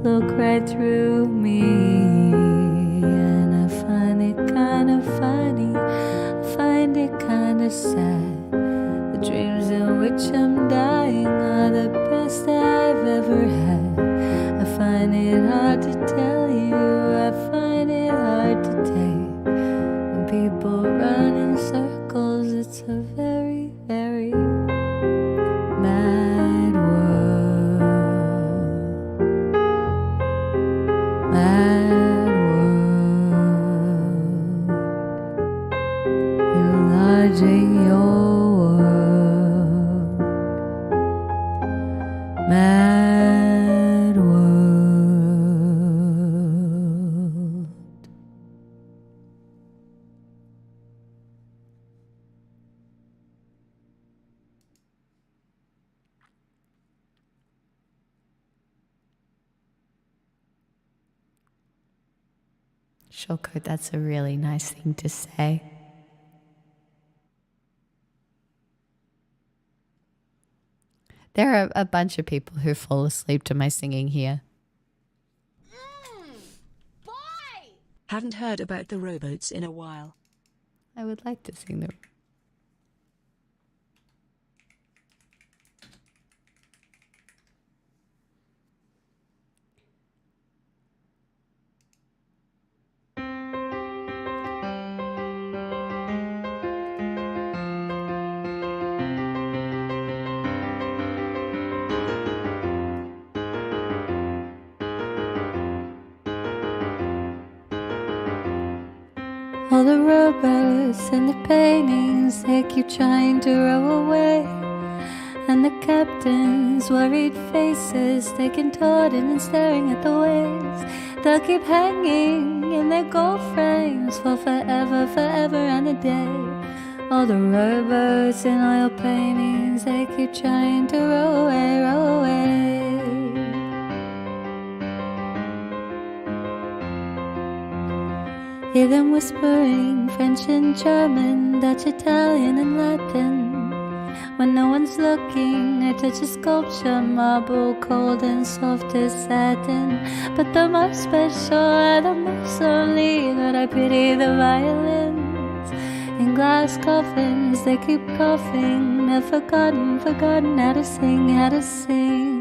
A: look right through me. And I find it kinda funny, I find it kinda sad. The dreams in which I'm dying are the best I've ever had. I find it hard to tell you, I find it hard to take. When people run in circles, it's a very, very mad world. Mad world. Enlarging your world. Mad world. Shortcoat, that's a really nice thing to say. There are a bunch of people who fall asleep to my singing here.
D: Boy!
F: Haven't heard about the rowboats in a while.
A: I would like to sing them. All the rowboats and the paintings, they keep trying to row away. And the captain's worried faces, taking taut and staring at the waves. They'll keep hanging in their gold frames for forever, forever and a day. All the rowboats and oil paintings, they keep trying to row away, row away.
G: Hear them whispering French and German, Dutch, Italian and Latin. When no one's looking, I touch a sculpture, marble cold and soft as satin. But the most special are the most lonely, that I pity the violins. In glass coffins they keep coughing, they've forgotten how to sing, how to sing.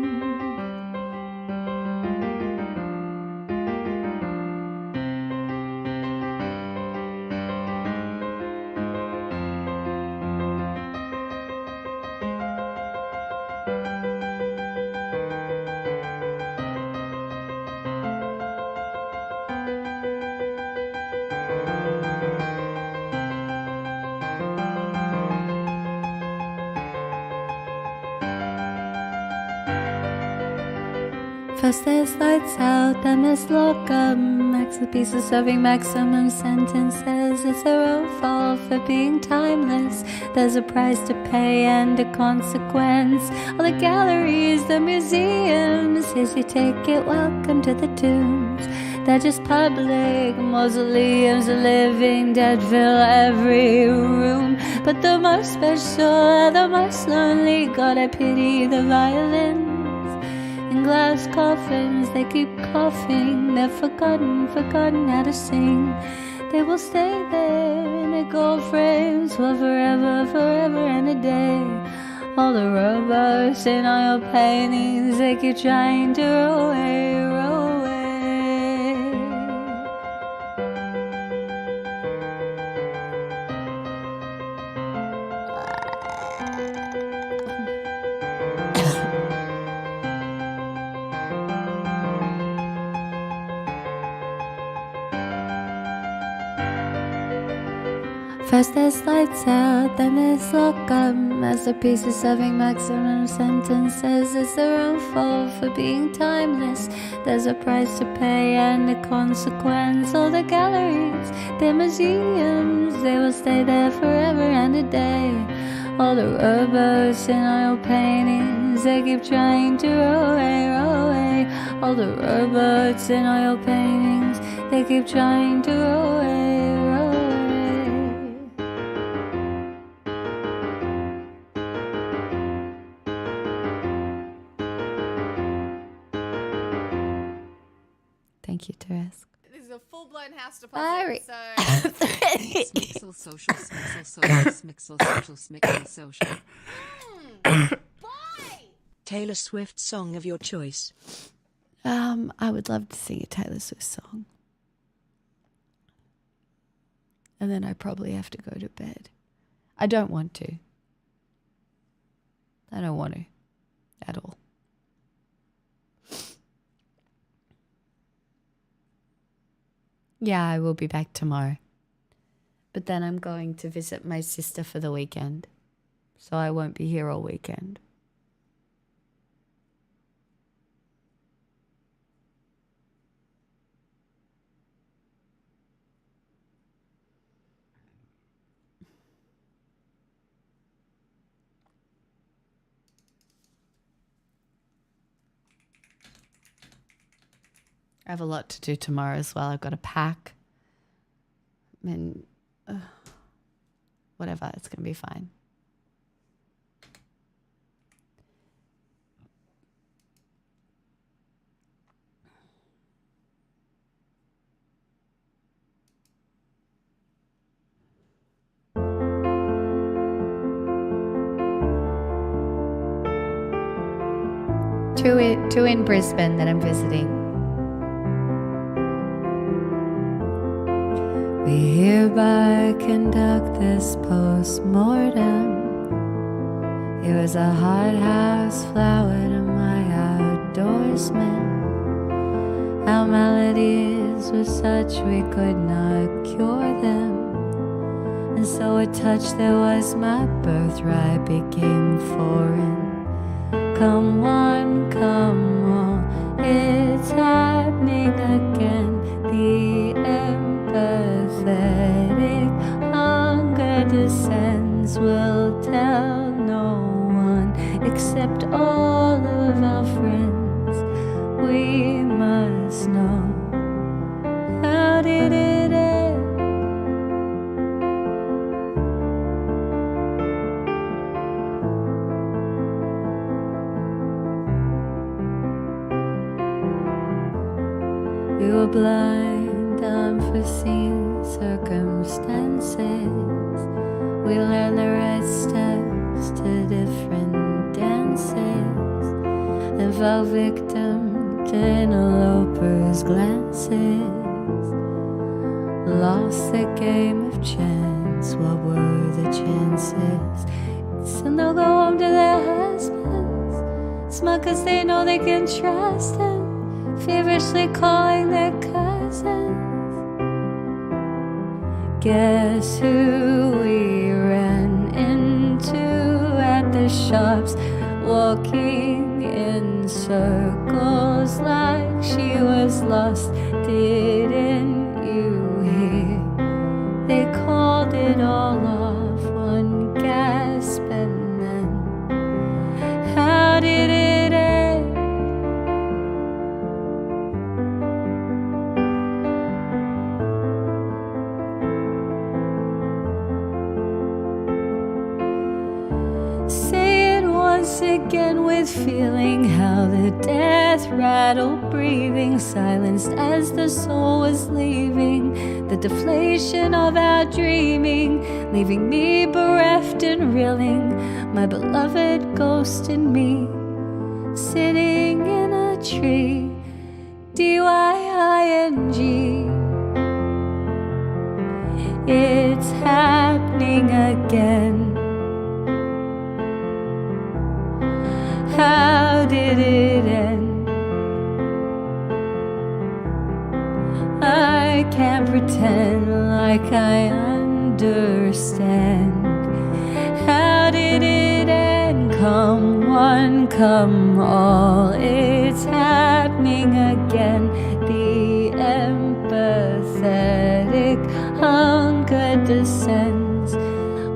G: First there's lights out, then there's lockup. Max the pieces serving maximum sentences. It's their own fault for being timeless. There's a price to pay and a consequence. All the galleries, the museums, here's your ticket, welcome to the tombs. They're just public mausoleums, the living dead fill every room. But the most special are the most lonely, God, I pity the violins. In glass coffins they keep coughing, they've forgotten how to sing. They will stay there in their gold frames for forever and a day. All the robots in all your paintings, they keep trying to roll away, roll away. First there's lights out, then there's lockup. Masterpieces serving maximum sentences. It's their own fault for being timeless. There's a price to pay and a consequence. All the galleries, their museums, they will stay there forever and a day. All the robots in oil paintings, they keep trying to roll away, roll away. All the robots in oil paintings, they keep trying to roll away, roll away. Thank you, Teresk.
E: This is a full-blown house
G: Sorry.
E: deposit, so...
B: Smixel social, smixel social, smixel social, smixel social.
E: Boy!
F: Taylor Swift song of your choice.
G: I would love to sing a Taylor Swift song. And then I probably have to go to bed. I don't want to. I don't want to. At all. Yeah, I will be back tomorrow. But then I'm going to visit my sister for the weekend. So I won't be here all weekend. I have a lot to do tomorrow as well. I've got to pack. And whatever, it's going to be fine. Two in Brisbane that I'm visiting. We hereby conduct this post-mortem. It was a hothouse flower to my outdoorsman. Our maladies were such we could not cure them, and so a touch that was my birthright became foreign. Come one, come all, it's happening again. The empathetic hunger descends, will tell no one except all of our friends. We must know, how did it end? We were blind, unforeseen circumstances. We learned the right steps to different dances and fell victim to interlopers' glances. Lost the game of chance, what were the chances? Some they'll go home to their husbands, smug 'cause they know they can trust them, feverishly calling their cousins. Guess who we ran into at the shops, walking in circles like she was lost. Didn't you hear? They called it all off, one gasp, and then how did it end? Say it once again with feeling, how the death rattled breathing, silenced as the soul was leaving, the deflation of our dreaming, leaving me bereft and reeling, my beloved ghost in me, sitting in a tree, D-Y-I-N-G. It's happening again. How did it end? I can't pretend like I understand. How did it end? Come one, come all, it's happening again. The empathetic hunger descends.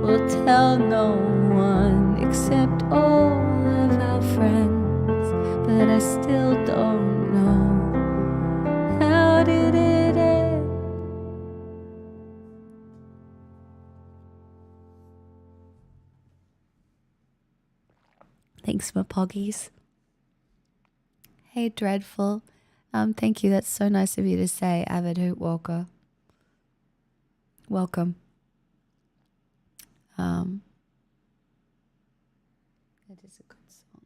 G: We'll tell no one except all of our friends, but I still don't know. How did it end? Thanks, my poggies. Hey, Dreadful. Thank you. That's so nice of you to say, Avid Hoot Walker. Welcome. That is a good song.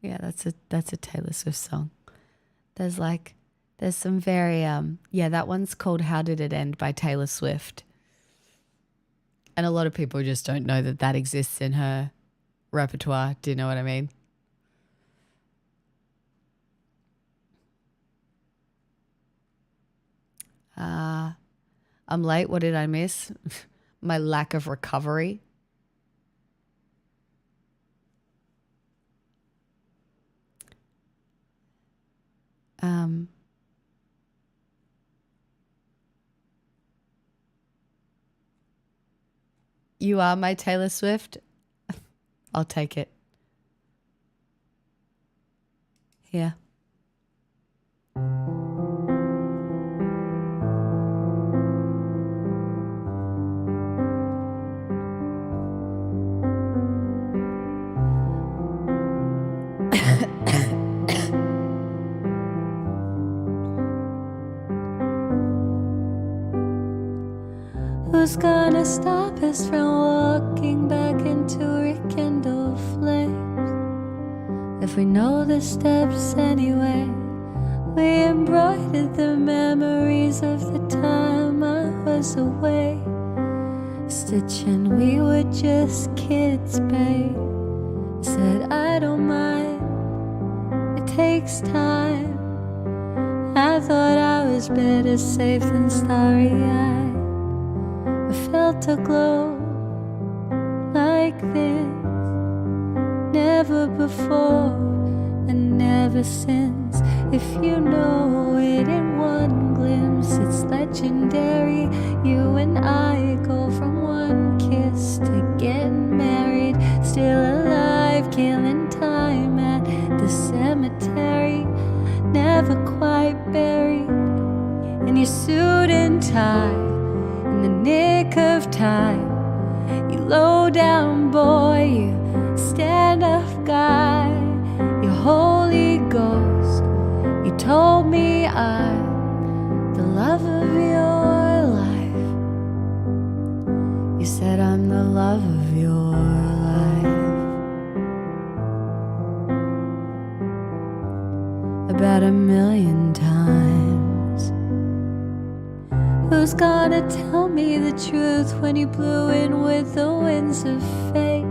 G: Yeah, that's a Taylor Swift song. There's some very that one's called How Did It End by Taylor Swift. And a lot of people just don't know that exists in her repertoire. Do you know what I mean? I'm late. What did I miss? My lack of recovery. You are my Taylor Swift. I'll take it. Here. Who's gonna stop us from walking back into rekindled flames? If we know the steps anyway, we embroidered the memories of the time I was away. Stitching, we were just kids, babe. Said I don't mind, it takes time. I thought I was better safe than starry-eyed. I felt a glow like this, never before and never since. If you know it in one glimpse, it's legendary. You and I go from one kiss to getting married, still alive, killing time at the cemetery, never quite buried in your suit and tie. In the nick of time, you low down boy, you stand up guy, you Holy Ghost, you told I'm the love of your life. You said I'm the love of your life. About 1,000,000 times. Who's gonna tell me the truth when you blew in with the winds of fate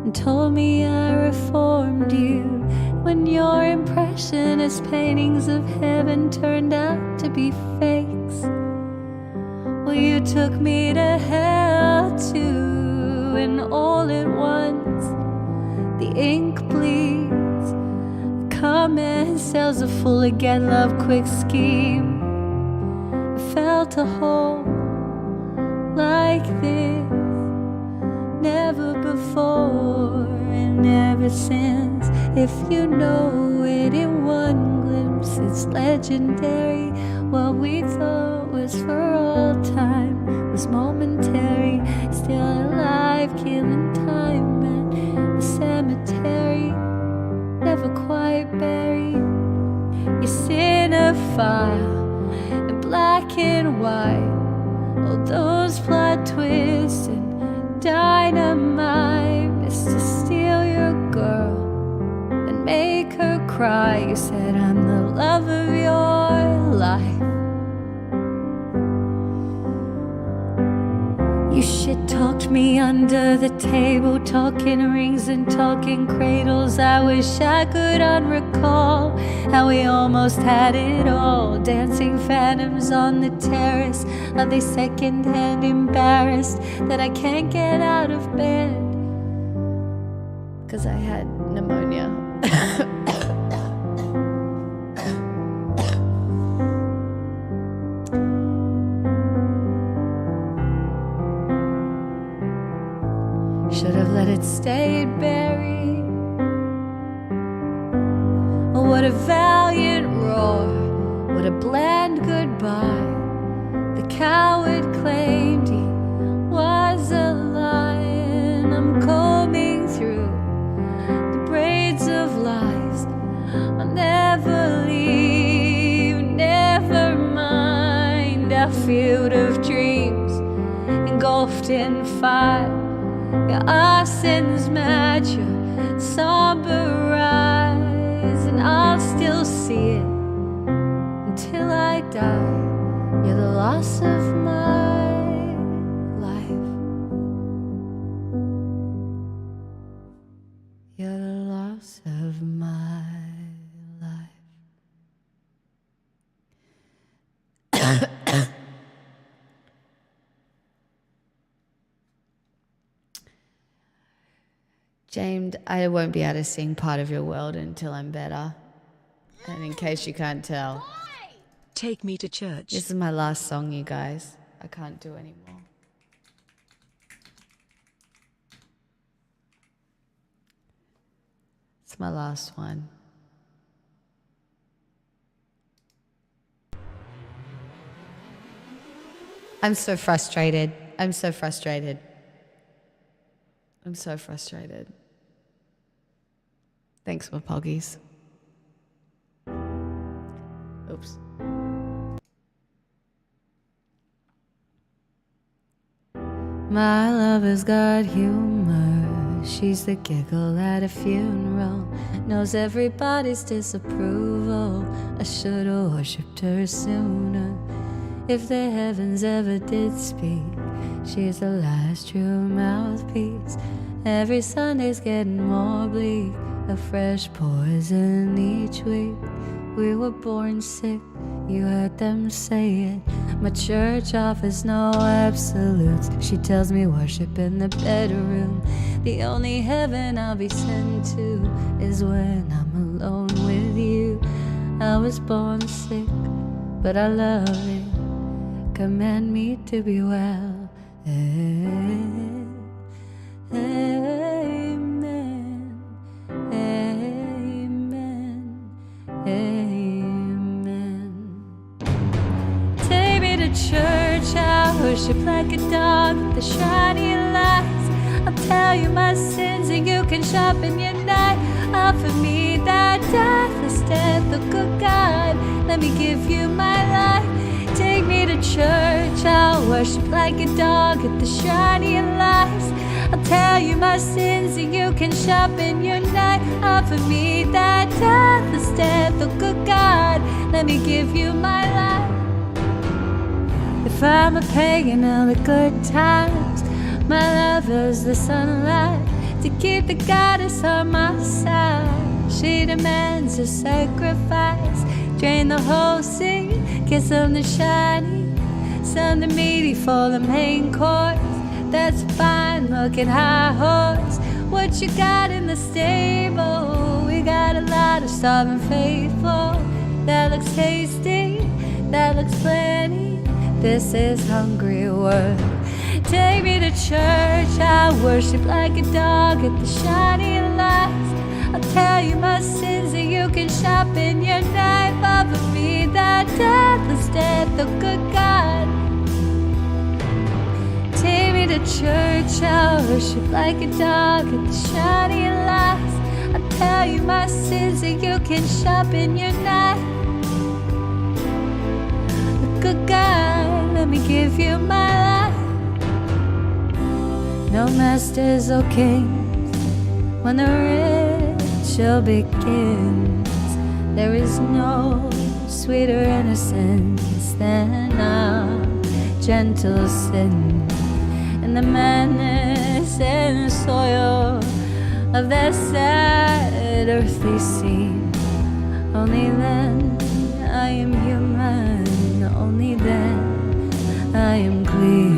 G: and told me I reformed you when your impressionist paintings of heaven turned out to be fakes? Well, you took me to hell too, and all at once the ink bleeds. Comment sells a full of get love quick scheme. I felt a hole like this, never before and never since. If you know it in one glimpse, it's legendary. What we thought was for all time was momentary. Still alive, killing time at the cemetery, never quite buried. You cinephile in black and white, all those plot twists and dynamite, just to steal your girl and make her cry. You said I'm the love of your life. You shit talked me under the table, talking rings and talking cradles. I wish I could unrecall how we almost had it all. Dancing phantoms on the terrace. Are they secondhand embarrassed that I can't get out of bed? 'Cause I had pneumonia. Should have let it stay buried. Oh, what a valiant roar, what a bland goodbye. The coward claimed he was a lion. I'm combing through the braids of lies. I'll never leave, never mind. Our field of dreams engulfed in fire. Our sins match your somber eyes, and I'll still see it until I die. You're the loss of my life. You're the loss of my life. James, I won't be able to sing Part of Your World until I'm better. And in case you can't tell,
F: Take me to church.
A: this is my last song, you guys. I can't do anymore. It's my last one. I'm so frustrated. I'm so frustrated. I'm so frustrated. Thanks, my poggies. Oops. My lover's got humor. She's the giggle at a funeral. Knows everybody's disapproval. I should've worshipped her sooner. If the heavens ever did speak, she's the last true mouthpiece. Every Sunday's getting more bleak, a fresh poison each week. We were born sick, you heard them say it. My church offers no absolutes. She tells me worship in the bedroom. The only heaven I'll be sent to is when I'm alone with you. I was born sick, but I love it. Command me to be well. Amen. Amen. Amen. Take me to church. I worship like a dog. The shiny lights.
G: I'll tell you my sins and you can sharpen your knife. Offer me that deathless death, oh good God, let me give you my life. Take me to church, I'll worship like a dog at the shrine of your lives. I'll tell you my sins and you can sharpen your knife. Offer me that deathless death, oh good God, let me give you my life. If I'm a pagan, all the good times, my love is the sunlight to keep the goddess on my side. She demands a sacrifice. Drain the whole sea, get something shiny, something meaty for the main course. That's a fine looking high horse. What you got in the stable? We got a lot of starving faithful. That looks tasty, that looks plenty. This is hungry world. Take me to church, I worship like a dog at the shiny lights. I'll tell you my sins and you can sharpen your knife. Offer me that deathless death, oh good God. Take me to church, I'll worship like a dog at the shiny lights. I'll tell you my sins and you can sharpen your knife. Oh good God, let me give you my life. No masters or kings when the ritual begins. There is no sweeter innocence than a gentle sin. And the madness and soil of that sad earthly scene. Only then I am human, only then I am clean.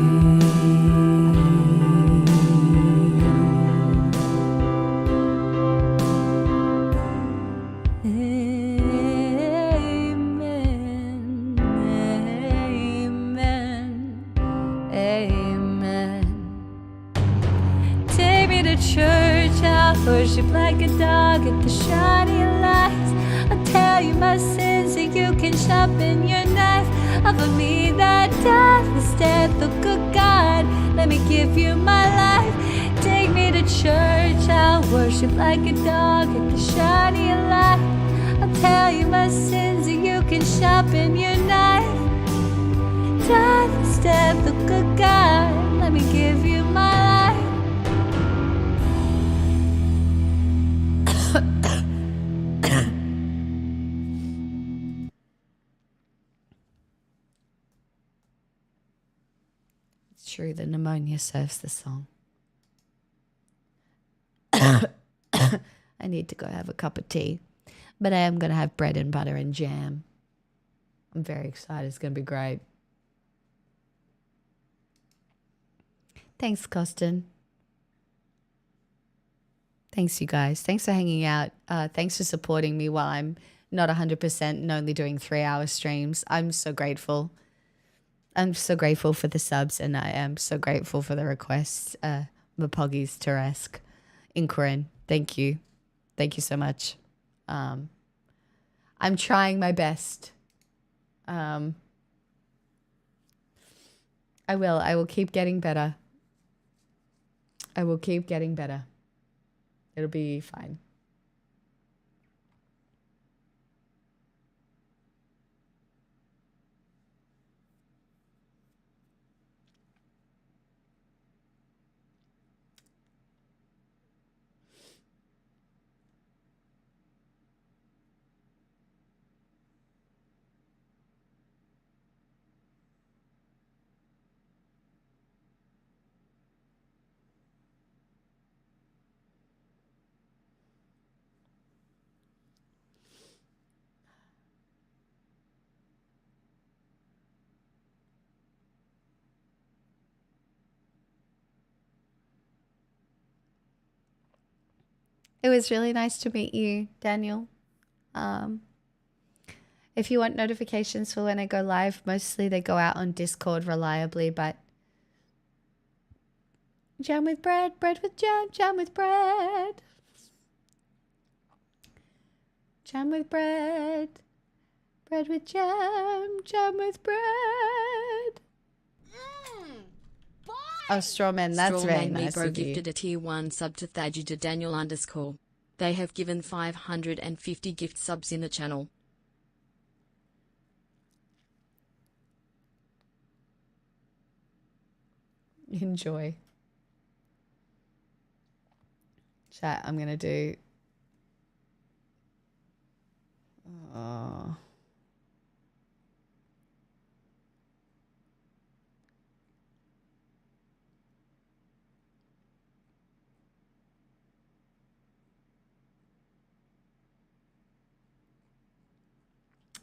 G: Church, I'll worship like a dog at the shiny lights. I'll tell you my sins and you can sharpen your knife. Offer me that deathless death, oh good God, let me give you my life. Take me to church, I'll worship like a dog at the shiny light. I'll tell you my sins and you can sharpen your knife. Deathless death, oh good God, let me give you my life.
A: True, the pneumonia serves the song. I need to go have a cup of tea, but I am going to have bread and butter and jam. I'm very excited. It's going to be great. Thanks, Costin. Thanks, you guys. Thanks for hanging out. Thanks for supporting me while I'm not 100% and only doing 3-hour streams. I'm so grateful. I'm so grateful for the subs, and I am so grateful for the requests. Mapoggies, Teresk, Inquirin, thank you. Thank you so much. I'm trying my best. I will keep getting better. I will keep getting better. It'll be fine. It was really nice to meet you, Daniel. If you want notifications for when I go live, mostly they go out on Discord reliably, but jam with bread, bread with jam, jam with bread. Jam with bread, bread with jam, jam with bread.
D: Boy!
A: Oh, Strawman, that's very
C: Strawman
A: nice
C: Mebro
A: of you.
C: gifted a tier 1 sub to Thadju to Daniel _. They have given 550 gift subs in the channel.
A: Enjoy. Chat, I'm going to do...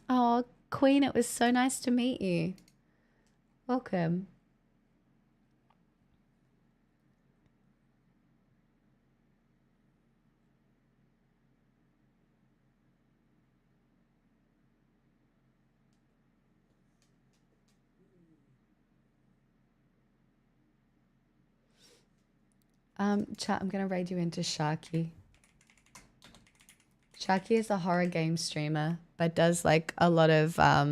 A: Oh, Queen, it was so nice to meet you. Welcome. Chat, I'm going to raid you into Sharky. Sharky is a horror game streamer, but does like a lot of, I've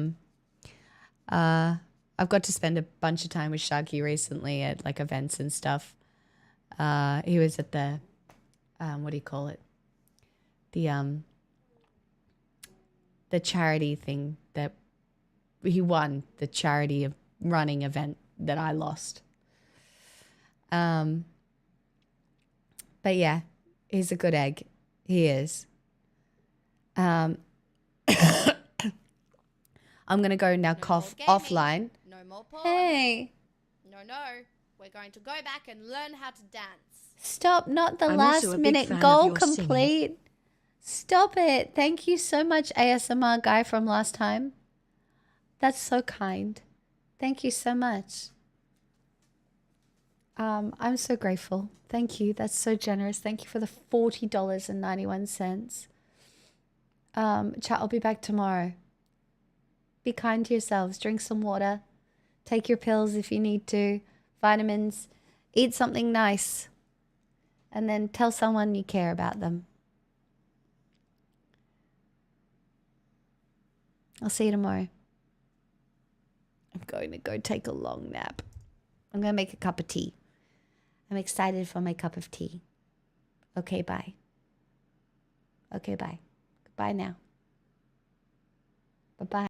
A: got to spend a bunch of time with Sharky recently at like events and stuff. He was at the, what do you call it? The charity thing that he won, the charity of running event that I lost. But yeah, he's a good egg. He is. I'm going to go now cough
D: more gaming.
A: offline.
D: No more porn.
A: Hey,
D: No. We're going to go back and learn how to dance.
A: stop. Not the
F: I'm
A: last
F: also a big
A: minute
F: fan of
A: goal
F: your singing.
A: complete. Stop it. Thank you so much, ASMR guy from last time. That's so kind. Thank you so much. I'm so grateful. Thank you. That's so generous. Thank you for the $40.91. Chat, I'll be back tomorrow. Be kind to yourselves. Drink some water. Take your pills if you need to. Vitamins. Eat something nice. And then tell someone you care about them. I'll see you tomorrow. I'm going to go take a long nap. I'm going to make a cup of tea. I'm excited for my cup of tea. Okay, bye. Okay, bye. Goodbye now. Bye-bye.